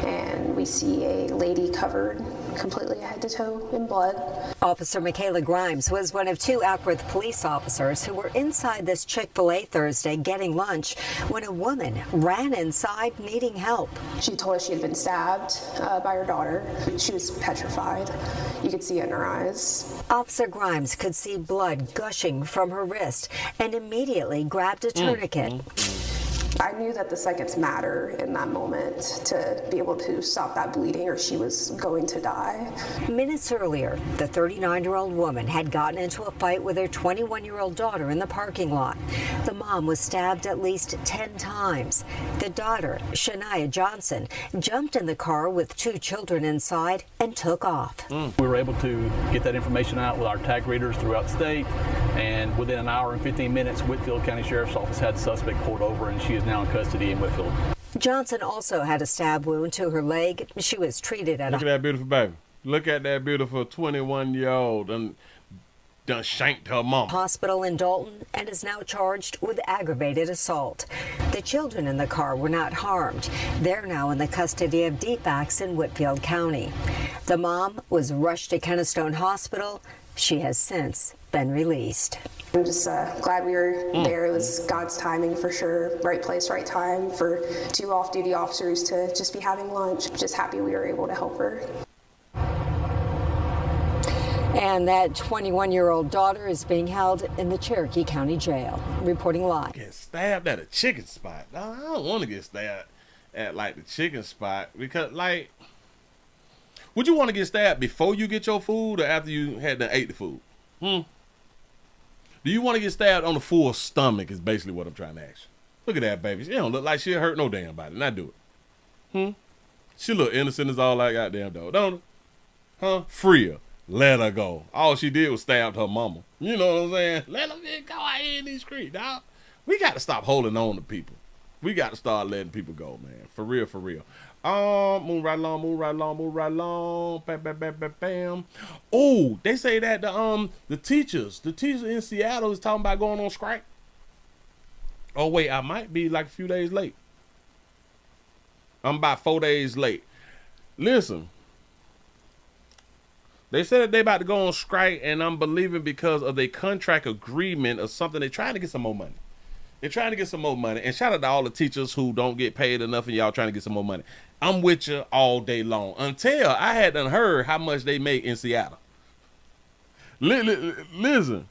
and we see a lady covered completely head to toe in blood. Officer Michaela Grimes was one of two Acworth police officers who were inside this Chick-fil-A Thursday getting lunch when a woman ran inside needing help. She told us she had been stabbed by her daughter. She was petrified. You could see it in her eyes. Officer Grimes could see blood gushing from her wrist and immediately grabbed a tourniquet. I knew that the seconds matter in that moment to be able to stop that bleeding or she was going to die. Minutes earlier, the 39-year-old woman had gotten into a fight with her 21-year-old daughter in the parking lot. The mom was stabbed at least 10 times. The daughter, Shania Johnson, jumped in the car with two children inside and took off. We were able to get that information out with our tag readers throughout the state, and within an hour and 15 minutes, Whitfield County Sheriff's Office had the suspect pulled over, and she is now in custody in Whitfield. Johnson also had a stab wound to her leg. She was treated at Look at that beautiful baby. Look at that beautiful 21-year-old and done shanked her mom. Hospital in Dalton and is now charged with aggravated assault. The children in the car were not harmed. They're now in the custody of DFACS in Whitfield County. The mom was rushed to Kennestone Hospital. She has since been released. I'm just glad we were there. It was God's timing for sure. Right place, right time for two off-duty officers to just be having lunch. Just happy we were able to help her. And that 21-year-old daughter is being held in the Cherokee County Jail. Reporting live. Get stabbed at a chicken spot. I don't want to get stabbed at like the chicken spot because like, would you want to get stabbed before you get your food or after you had to ate the food? Do you want to get stabbed on the full stomach is basically what I'm trying to ask you. Look at that baby. She don't look like she'll hurt no damn body. Not do it. She look innocent as all that goddamn dog, don't it? Huh? Free her. Let her go. All she did was stab her mama. You know what I'm saying? Let her go out here in these streets, dog. We got to stop holding on to people. We got to start letting people go, man. For real, for real. Move right along, move right along, move right along. Bam, bam, bam, bam, bam. Oh, they say that the teachers in Seattle is talking about going on strike. Oh wait, I might be like a few days late. I'm about 4 days late. Listen, they said that they about to go on strike, and I'm believing because of their contract agreement or something. They're trying to get some more money. They're trying to get some more money. And shout out to all the teachers who don't get paid enough and y'all trying to get some more money. I'm with you all day long until I had done heard how much they make in Seattle. Listen,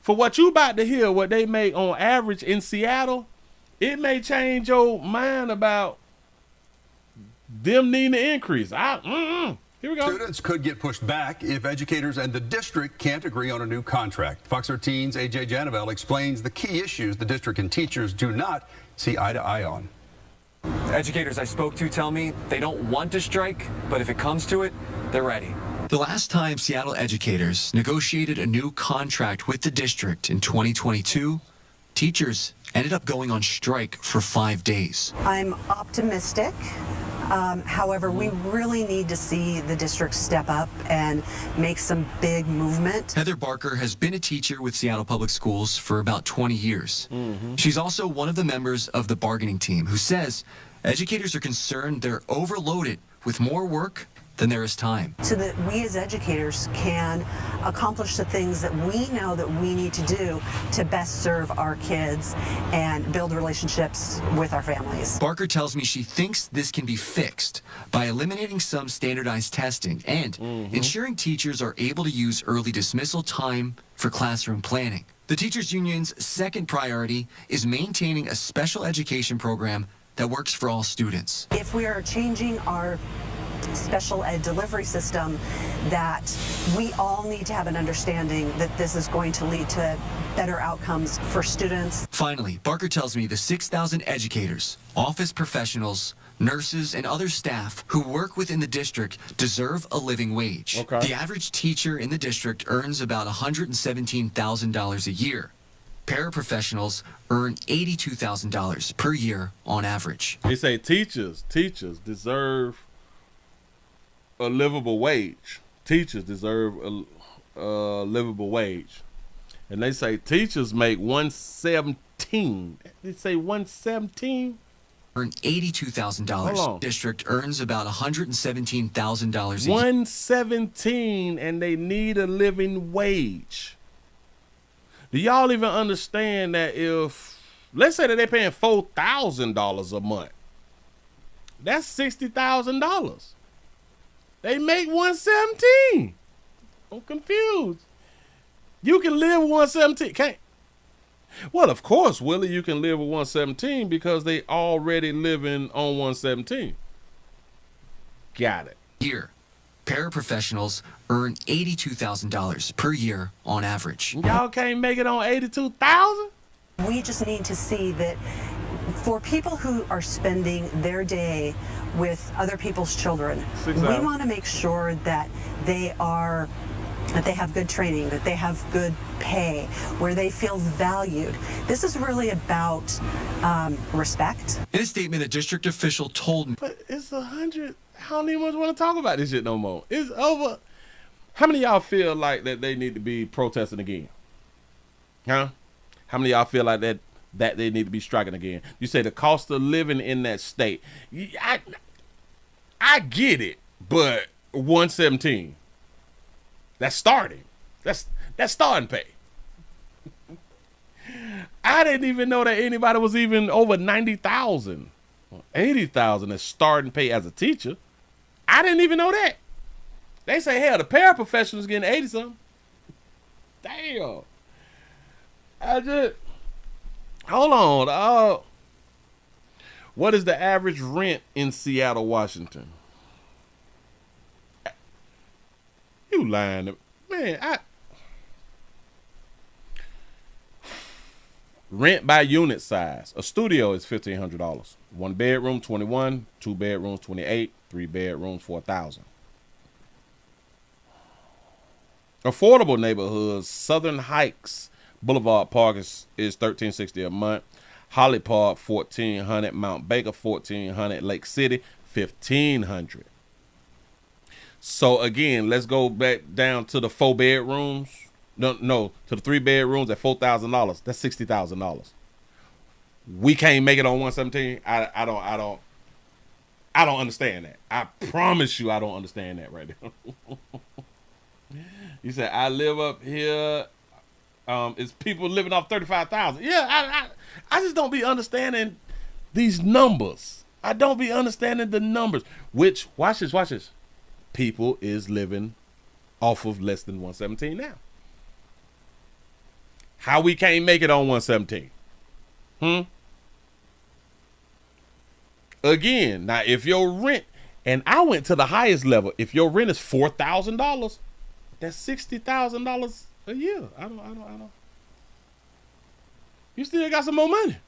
for what you about to hear, what they make on average in Seattle, it may change your mind about them needing to increase. Here we go. Students could get pushed back if educators and the district can't agree on a new contract. Fox 13's AJ Janavel explains the key issues the district and teachers do not see eye to eye on. Educators I spoke to tell me they don't want to strike, but if it comes to it, they're ready. The last time Seattle educators negotiated a new contract with the district in 2022, teachers ended up going on strike for 5 days. I'm optimistic. However, we really need to see the district step up and make some big movement. Heather Barker has been a teacher with Seattle Public Schools for about 20 years. She's also one of the members of the bargaining team who says educators are concerned they're overloaded with more work than there is time. So that we as educators can accomplish the things that we know that we need to do to best serve our kids and build relationships with our families. Barker tells me she thinks this can be fixed by eliminating some standardized testing and ensuring teachers are able to use early dismissal time for classroom planning. The teachers union's second priority is maintaining a special education program that works for all students. If we are changing our special ed delivery system, that we all need to have an understanding that this is going to lead to better outcomes for students. Finally, Barker tells me the 6,000 educators, office professionals, nurses, and other staff who work within the district deserve a living wage. Okay. The average teacher in the district earns about $117,000 a year. Paraprofessionals earn $82,000 per year on average. They say teachers deserve a livable wage. Teachers deserve a livable wage. And they say teachers make $117. They say $117? Earn $82,000. District earns about $117,000 a year. $117, and they need a living wage. Do y'all even understand that if, let's say that they're paying $4,000 a month, that's $60,000. They make $117. I'm confused. You can live with $117. Can't. Well, of course, Willie, you can live with $117 because they already living on $117. Got it. Here, paraprofessionals earn $82,000 per year on average. Y'all can't make it on $82,000? We just need to see that for people who are spending their day with other people's children, we want to make sure that they have good training, that they have good pay, where they feel valued. This is really about respect. In a statement, a district official told me. But it's 100. I don't even want to talk about this shit no more. It's over. How many of y'all feel like that they need to be protesting again? Huh? How many of y'all feel like that they need to be striking again? You say the cost of living in that state. I get it, but $117. That's starting. That's starting pay. I didn't even know that anybody was even over 90,000, 80,000 as starting pay as a teacher. I didn't even know that. They say, hell, the paraprofessionals getting 80 something. Damn. Hold on. What is the average rent in Seattle, Washington? You lying to man. Rent by unit size. A studio is $1,500. 1 bedroom, $21,000. 2 bedrooms, $28,000. 3 bedrooms, $4,000. Affordable neighborhoods. Southern Heights Boulevard Park is $1,360 a month. Holly Park $1,400. Mount Baker $1,400. Lake City $1,500. So again, let's go back down to the 4 bedrooms. No, to the 3 bedrooms at $4,000. That's $60,000. We can't make it on $117. I don't understand that. I promise you, I don't understand that right now. You said I live up here. It's people living off $35,000. Yeah, I just don't be understanding these numbers. I don't be understanding the numbers. Which watch this. People is living off of less than $117 now. How we can't make it on $117? Again, now if your rent, and I went to the highest level, if your rent is $4,000, that's $60,000 a year. I don't. You still got some more money.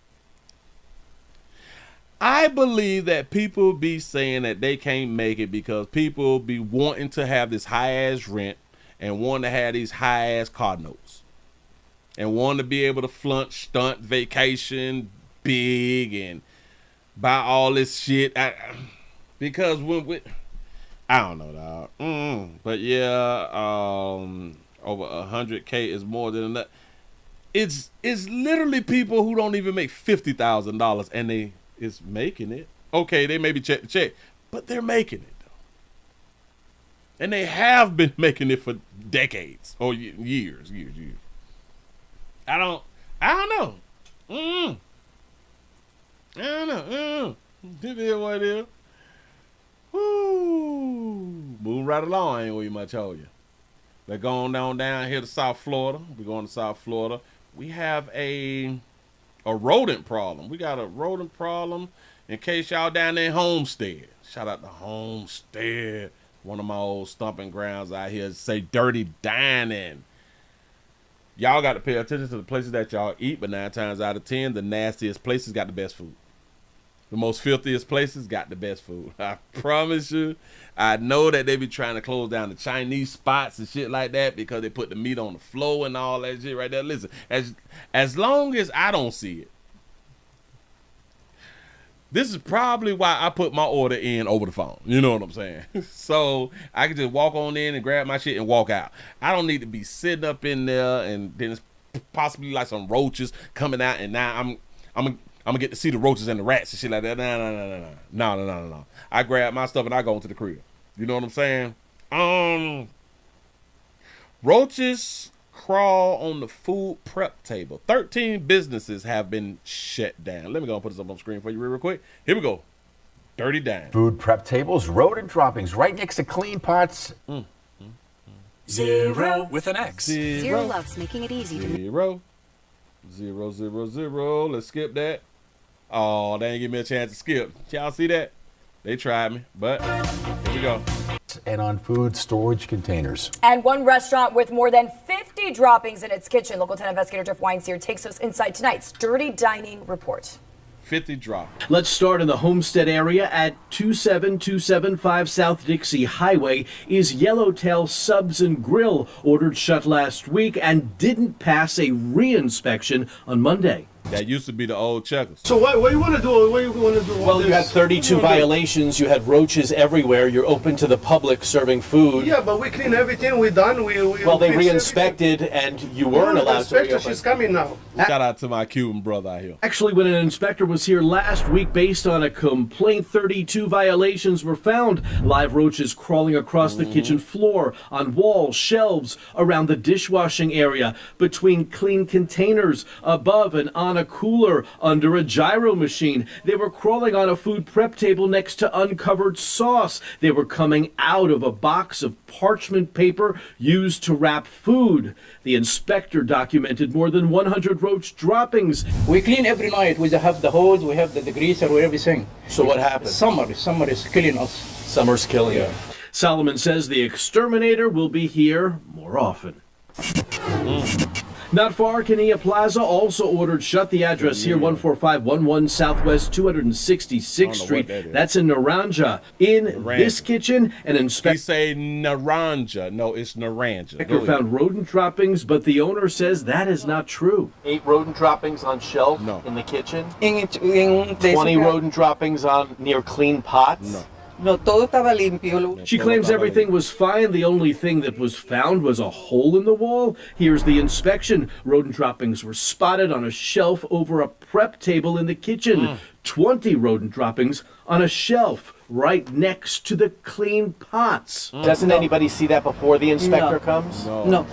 I believe that people be saying that they can't make it because people be wanting to have this high-ass rent and wanting to have these high-ass car notes and wanting to be able to stunt vacation big and buy all this shit. Because I don't know, dog. But yeah, over 100K is more than enough. It's literally people who don't even make $50,000 and they is making it. Okay, they maybe check the check, but they're making it though. And they have been making it for decades or years. I don't know. I don't know. This is what it is. Woo. Moving right along, I ain't gonna much hold you. They're going down here to South Florida. We're going to South Florida. We have a rodent problem. We got a rodent problem. In case y'all down there in Homestead. Shout out to Homestead. One of my old stomping grounds out here. Say dirty dining. Y'all got to pay attention to the places that y'all eat, but 9 times out of 10, the nastiest places got the best food. The most filthiest places got the best food. I promise you. I know that they be trying to close down the Chinese spots and shit like that because they put the meat on the floor and all that shit right there. Listen, as long as I don't see it, this is probably why I put my order in over the phone. You know what I'm saying? So I can just walk on in and grab my shit and walk out. I don't need to be sitting up in there and then it's possibly like some roaches coming out and now I'm gonna get to see the roaches and the rats and shit like that. No. I grab my stuff and I go into the crib. You know what I'm saying? Roaches crawl on the food prep table. 13 businesses have been shut down. Let me go and put this up on the screen for you real quick. Here we go. Dirty dime. Food prep tables, rodent droppings right next to clean pots. Zero with an X. Zero loves making it easy. Zero. Let's skip that. Oh, they didn't give me a chance to skip. Y'all see that? They tried me, but here we go. And on food storage containers. And one restaurant with more than 50 droppings in its kitchen. Local 10 investigator Jeff Weinstein takes us inside tonight's Dirty Dining Report. 50 drop. Let's start in the Homestead area at 27275 South Dixie Highway. Is Yellowtail Subs and Grill, ordered shut last week and didn't pass a re-inspection on Monday. That used to be the old Checkers. So what do you want to do? What do you want to do? Well, you had 32 violations. You had roaches everywhere. You're open to the public serving food. Yeah, but we clean everything. We done. Well, they re-inspected, and you weren't allowed to reopen. She's coming now. Shout out to my Cuban brother out here. Actually, when an inspector was here last week, based on a complaint, 32 violations were found. Live roaches crawling across the kitchen floor, on walls, shelves, around the dishwashing area, between clean containers, above and on a cooler, under a gyro machine. They were crawling on a food prep table next to uncovered sauce. They were coming out of a box of parchment paper used to wrap food. The inspector documented more than 100 roach droppings. We clean every night. We have the hose, we have the degreaser, we everything. So what happened? Summer is killing us. Summer's killing you. Solomon says the exterminator will be here more often. Not far, Keshia Plaza also ordered shut. The address here, 14511 Southwest 266th Street. That's in Naranja. In this kitchen, an inspector... He say Naranja. No, it's Naranja. Inspector found rodent droppings, but the owner says that is not true. 8 rodent droppings on shelf in the kitchen? 20 rodent droppings on near clean pots? No. No, todo estaba limpio. She claims everything was fine. The only thing that was found was a hole in the wall. Here's the inspection. Rodent droppings were spotted on a shelf over a prep table in the kitchen. 20 rodent droppings on a shelf right next to the clean pots. Doesn't anybody see that before the inspector comes? No.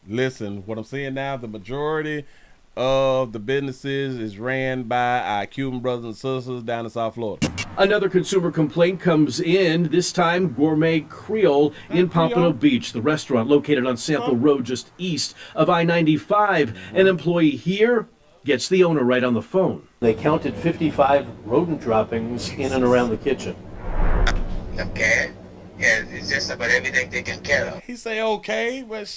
Listen. What I'm saying now, the majority of the businesses is ran by our Cuban brothers and sisters down in South Florida. Another consumer complaint comes in, this time Gourmet Creole in Pompano Beach, the restaurant located on Sample Road just east of I-95. An employee here gets the owner right on the phone. They counted 55 rodent droppings in and around the kitchen. Okay. Yeah, it's just about everything taken care of. He say okay, but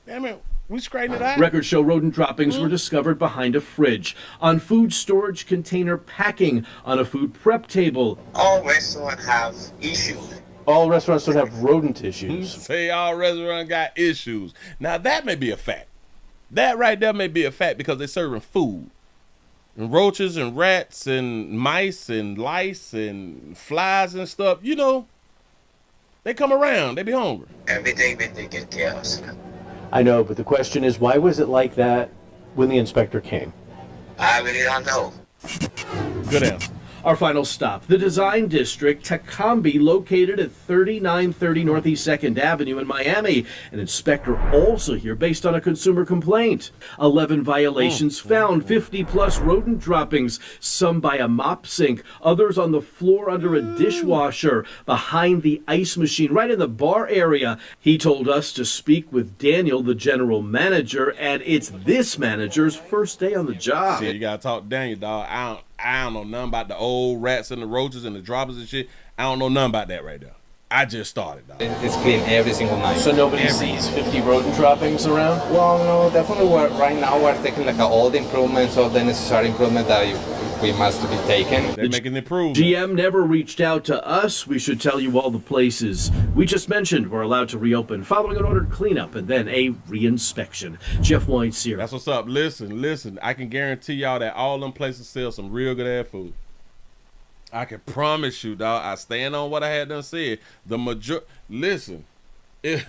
damn it. We straighten it out. Records show rodent droppings were discovered behind a fridge, on food storage container packing, on a food prep table. All restaurants have issues. All restaurants don't have rodent issues. Say all restaurants got issues. Now that may be a fact. That right there may be a fact because they're serving food. And roaches and rats and mice and lice and flies and stuff, you know, they come around. They be hungry. Every day when they get chaos. I know, but the question is, why was it like that when the inspector came? I really don't know. Good answer. Our final stop, the Design District, Tacombe, located at 3930 Northeast 2nd Avenue in Miami. An inspector also here based on a consumer complaint. 11 violations found, 50-plus rodent droppings, some by a mop sink, others on the floor under a dishwasher, behind the ice machine, right in the bar area. He told us to speak with Daniel, the general manager, and it's this manager's first day on the job. See, you got to talk to Daniel, dog. I don't know nothing about the old rats and the roaches and the droppers and shit. I don't know nothing about that right there. I just started, dog. It's clean every single night. So nobody sees 50 rodent droppings around? Well, no, definitely. Right now we're taking like all the improvements, all the necessary improvement that we must be taking. They're making improvements. GM never reached out to us. We should tell you all the places we just mentioned were allowed to reopen following an ordered cleanup and then a reinspection. Jeff White here. That's what's up. Listen. I can guarantee y'all that all them places sell some real good ass food. I can promise you, dog. I stand on what I had done said. Listen, if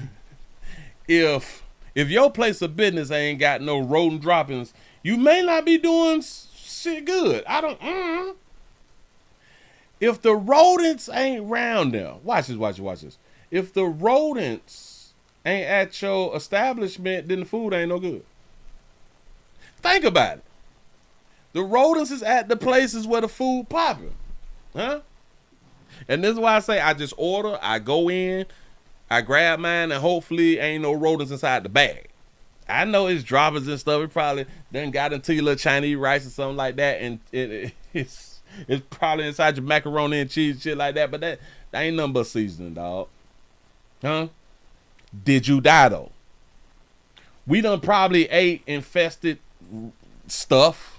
your place of business ain't got no rodent droppings, you may not be doing shit good. If the rodents ain't round there, watch this. If the rodents ain't at your establishment, then the food ain't no good. Think about it. The rodents is at the places where the food popping. Huh? And this is why I say I just order, I go in, I grab mine, and hopefully ain't no rodents inside the bag. I know it's droppers and stuff. It probably done got into your little Chinese rice or something like that, and it's probably inside your macaroni and cheese, shit like that, but that ain't nothing but seasoning, dog. Huh? Did you die, though? We done probably ate infested stuff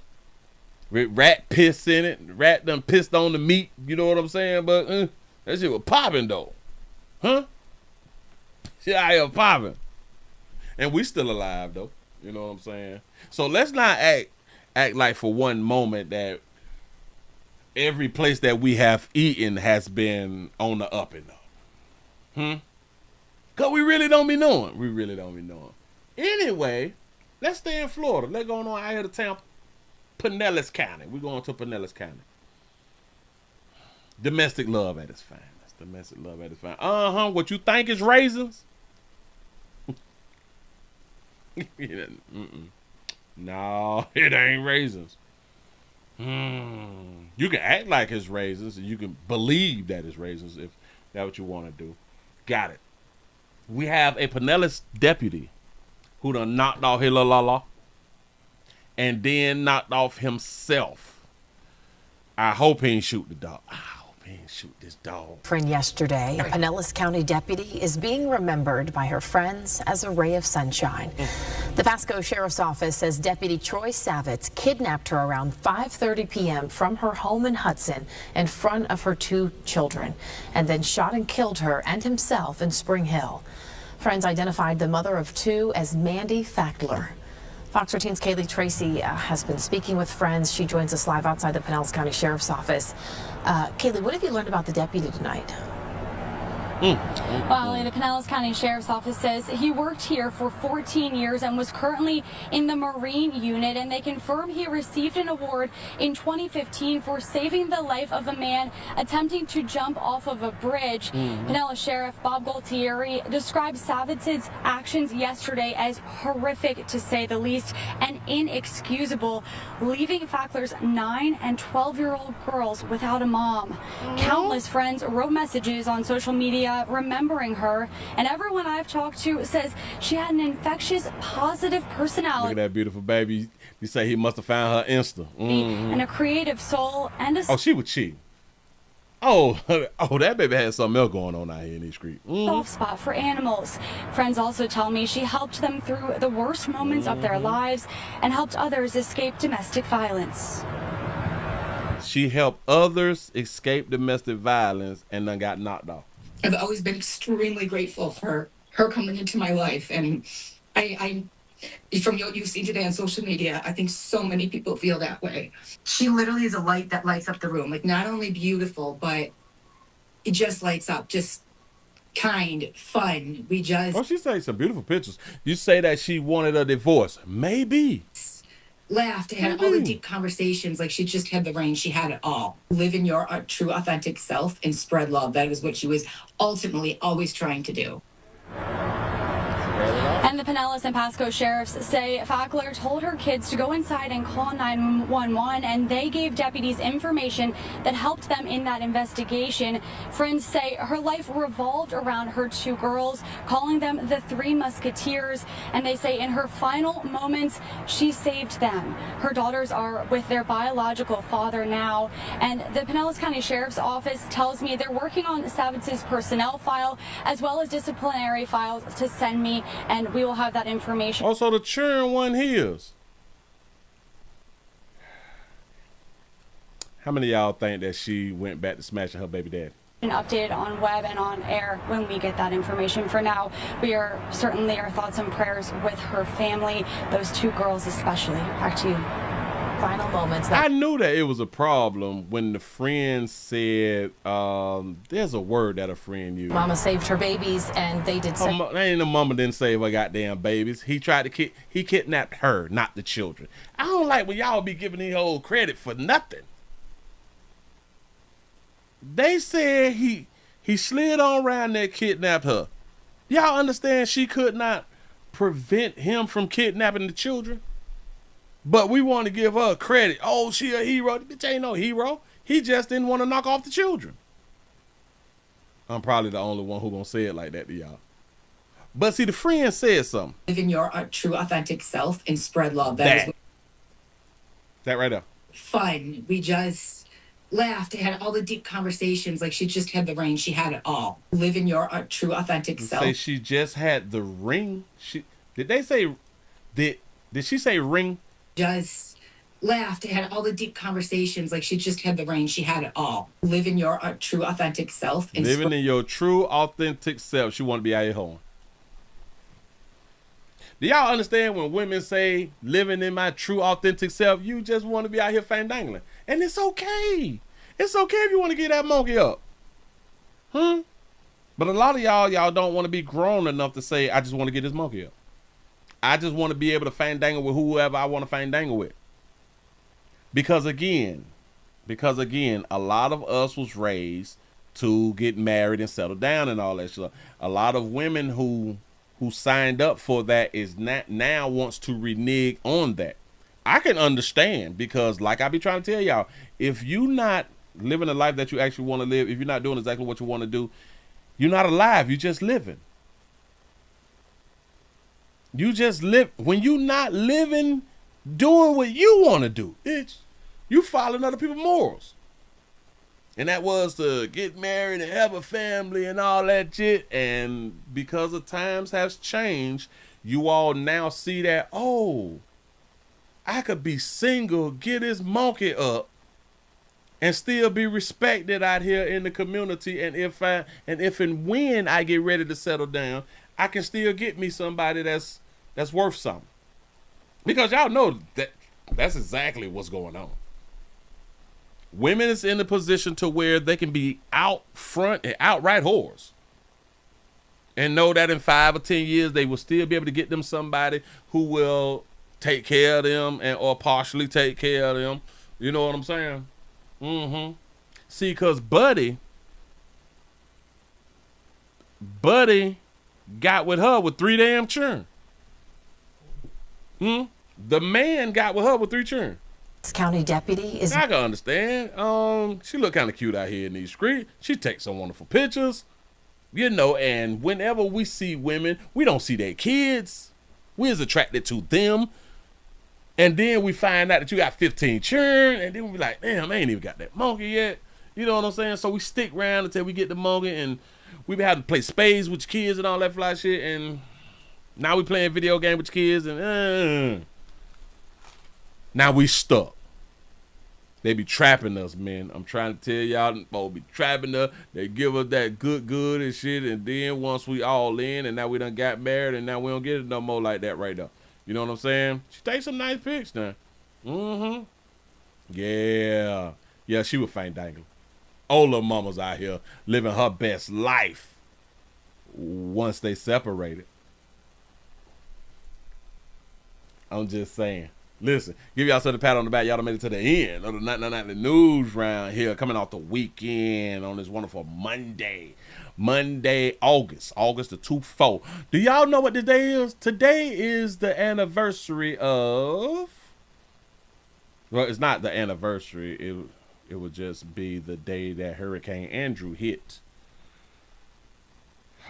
with rat piss in it. Rat done pissed on the meat, you know what I'm saying? But that shit was popping, though. Huh? Shit out here popping. And we still alive, though. You know what I'm saying? So let's not act like for one moment that every place that we have eaten has been on the up and up. Because we really don't be knowing. Anyway, let's stay in Florida. Let's go on out here to Tampa. Pinellas County. We're going to Pinellas County. Domestic love at its finest. What you think is raisins? No, it ain't raisins. You can act like it's raisins, and you can believe that it's raisins if that's what you want to do. Got it. We have a Pinellas deputy who done knocked off his la and then knocked off himself. I hope he ain't shoot the dog. I hope he ain't shoot this dog. Friend yesterday, a Pinellas County deputy is being remembered by her friends as a ray of sunshine. The Pasco Sheriff's Office says Deputy Troy Savitz kidnapped her around 5:30 p.m. from her home in Hudson in front of her 2 children, and then shot and killed her and himself in Spring Hill. Friends identified the mother of 2 as Mandy Fackler. Fox 13's Kaylee Tracy has been speaking with friends. She joins us live outside the Pinellas County Sheriff's Office. Kaylee, what have you learned about the deputy tonight? Well, the Pinellas County Sheriff's Office says he worked here for 14 years and was currently in the Marine unit, and they confirm he received an award in 2015 for saving the life of a man attempting to jump off of a bridge. Pinellas Sheriff Bob Gualtieri described Savitz's actions yesterday as horrific, to say the least, and inexcusable, leaving Fackler's 9 and 12-year-old girls without a mom. Countless friends wrote messages on social media remembering her, and everyone I've talked to says she had an infectious, positive personality. Look at that beautiful baby. You say he must have found her Insta. And a creative soul and a... Oh, she was cheating. Oh, that baby had something else going on out here in these streets. Soft spot for animals. Friends also tell me she helped them through the worst moments of their lives and helped others escape domestic violence. She helped others escape domestic violence and then got knocked off. I've always been extremely grateful for her coming into my life, and I from what you've seen today on social media, I think so many people feel that way. She literally is a light that lights up the room. Like, not only beautiful, but it just lights up. Just kind, fun. We just... Oh, she say some beautiful pictures. You say that she wanted a divorce. Maybe. Laughed, had all the deep conversations. Like, she just had the range. She had it all. Live in your true, authentic self and spread love. That is what she was ultimately always trying to do. And the Pinellas and Pasco sheriffs say Fackler told her kids to go inside and call 911, and they gave deputies information that helped them in that investigation. Friends say her life revolved around her two girls, calling them the Three Musketeers, and they say in her final moments, she saved them. Her daughters are with their biological father now, and the Pinellas County Sheriff's Office tells me they're working on Savitz's personnel file as well as disciplinary files to send me, and we will have that information. Also, the churn one his. How many of y'all think that she went back to smashing her baby daddy? Updated on web and on air when we get that information. For now, we are certainly our thoughts and prayers with her family, those two girls especially. Back to you. Final moments. I knew that it was a problem when the friend said, there's a word that a friend used. Mama saved her babies, and they did say... Ain't no mama didn't save her goddamn babies. He tried to he kidnapped her, not the children. I don't like when y'all be giving these whole credit for nothing. They said he slid on around there, kidnapped her. Y'all understand she could not prevent him from kidnapping the children? But we want to give her credit. Oh, she a hero. The bitch ain't no hero. He just didn't want to knock off the children. I'm probably the only one who gonna say it like that to y'all. But see, the friend said something. Live in your true, authentic self and spread love. That right there. Fun. We just laughed, had all the deep conversations. Like, she just had the range. She had it all. Live in your true, authentic self. Say she just had the ring. Did she say ring? Just laughed, had all the deep conversations. Like, she just had the range. She had it all. Live in your true, authentic self. And living in your true, authentic self. She want to be out here hoeing. Do y'all understand when women say living in my true, authentic self? You just want to be out here fandangling. And it's okay. It's okay if you want to get that monkey up. But a lot of y'all don't want to be grown enough to say, I just want to get this monkey up. I just want to be able to fandangle with whoever I want to fandangle with. Because again, a lot of us was raised to get married and settle down and all that stuff. A lot of women who signed up for that is not now wants to renege on that. I can understand, because like I be trying to tell y'all, if you not living the life that you actually want to live, if you're not doing exactly what you want to do, you're not alive. You're just living. You just live. When you not living, doing what you want to do, you following other people's morals. And that was to get married and have a family and all that shit. And because the times has changed, you all now see that, oh, I could be single, get this monkey up, and still be respected out here in the community. And if and when I get ready to settle down, I can still get me somebody that's worth something. Because y'all know that's exactly what's going on. Women is in a position to where they can be out front and outright whores. And know that in 5 or 10 years, they will still be able to get them somebody who will take care of them or partially take care of them. You know what I'm saying? See, because Buddy got with her with 3 damn children. The man got with her with 3 children. County deputy is... I can understand. She look kind of cute out here in these streets. She takes some wonderful pictures. You know, and whenever we see women, we don't see their kids. We is attracted to them. And then we find out that you got 15 children, and then we be like, damn, I ain't even got that monkey yet. You know what I'm saying? So we stick around until we get the monkey, and we be having to play spades with your kids and all that fly shit, and now we playing video game with your kids, and now we stuck. They be trapping us, man. I'm trying to tell y'all, folks be trapping us. They give us that good and shit, and then once we all in, and now we done got married, and now we don't get it no more like that right now. You know what I'm saying? She takes some nice pics now. Yeah. Yeah, she was fine dangling. Old little mama's out here living her best life once they separated. I'm just saying. Listen, give y'all some pat on the back. Y'all done made it to the end of the nightly news round here, coming off the weekend on this wonderful Monday, August the 24th. Do y'all know what today is? Today is the anniversary of, well, it's not the anniversary. It would just be the day that Hurricane Andrew hit.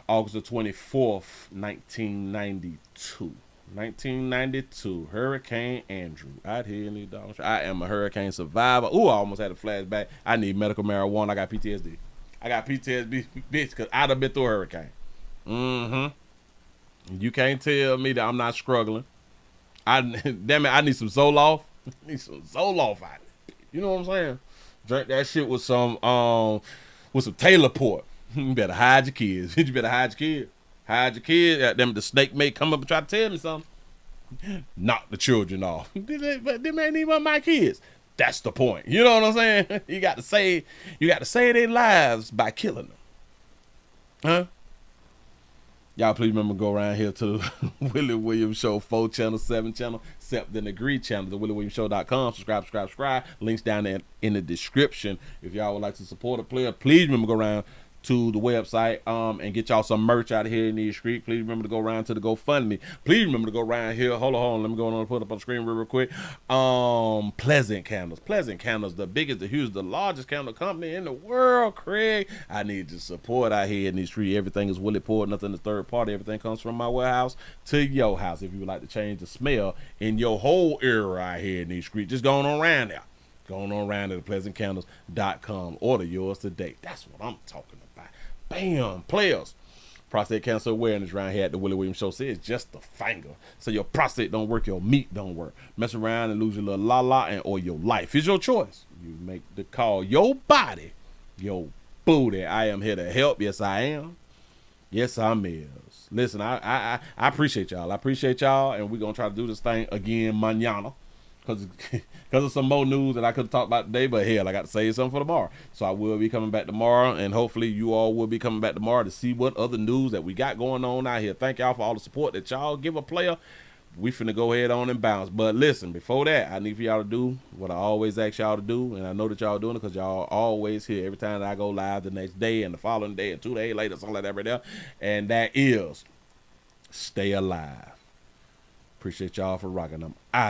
August the 24th, 1992. 1992, Hurricane Andrew out here in the dogs. I am a hurricane survivor. Ooh, I almost had a flashback. I need medical marijuana. I got PTSD. bitch, because I'd have been through a hurricane. You can't tell me that I'm not struggling. Damn it, I need some Zoloft. I need some Zoloft out. You know what I'm saying? Drink that shit with some Taylor Port. You better hide your kids. You better hide your kids. Hide your kids. The snake may come up and try to tell me something. Knock the children off. But them ain't even my kids. That's the point. You know what I'm saying? You got to save their lives by killing them. Huh? Y'all please remember to go around here to the Willie Williams Show 4 channel, 7 channel, except in the Agree channel, the WillieWilliamsShow.com. Subscribe. Links down there in the description. If y'all would like to support a player, please remember to go around to the website and get y'all some merch out of here in these streets. Please remember to go around to the GoFundMe. Please remember to go around here. Hold on. Let me go on and put it up on the screen real quick. Pleasant Candles. Pleasant Candles, the biggest, the hugest, the largest candle company in the world, Craig. I need your support out here in these streets. Everything is Willie poured, nothing is third party. Everything comes from my warehouse to your house. If you would like to change the smell in your whole area out here in these streets, just going on around there. Going on around to thepleasantcandles.com. Order yours today. That's what I'm talking about. Bam, players. Prostate cancer awareness around here at the Willie Williams Show says just the finger. So your prostate don't work, your meat don't work. Mess around and lose your little la or your life. It's your choice. You make the call. Your body, your booty. I am here to help. Yes, I am. Yes, I'm is. Listen, I appreciate y'all. I appreciate y'all, and we're gonna try to do this thing again mañana. Because of some more news that I could have talked about today, but hell, I got to save something for tomorrow. So I will be coming back tomorrow, and hopefully you all will be coming back tomorrow to see what other news that we got going on out here. Thank y'all for all the support that y'all give a player. We finna go ahead on and bounce. But listen, before that, I need for y'all to do what I always ask y'all to do, and I know that y'all doing it because y'all always here every time that I go live the next day and the following day and 2 days later, something like that right there. And that is stay alive. Appreciate y'all for rocking them.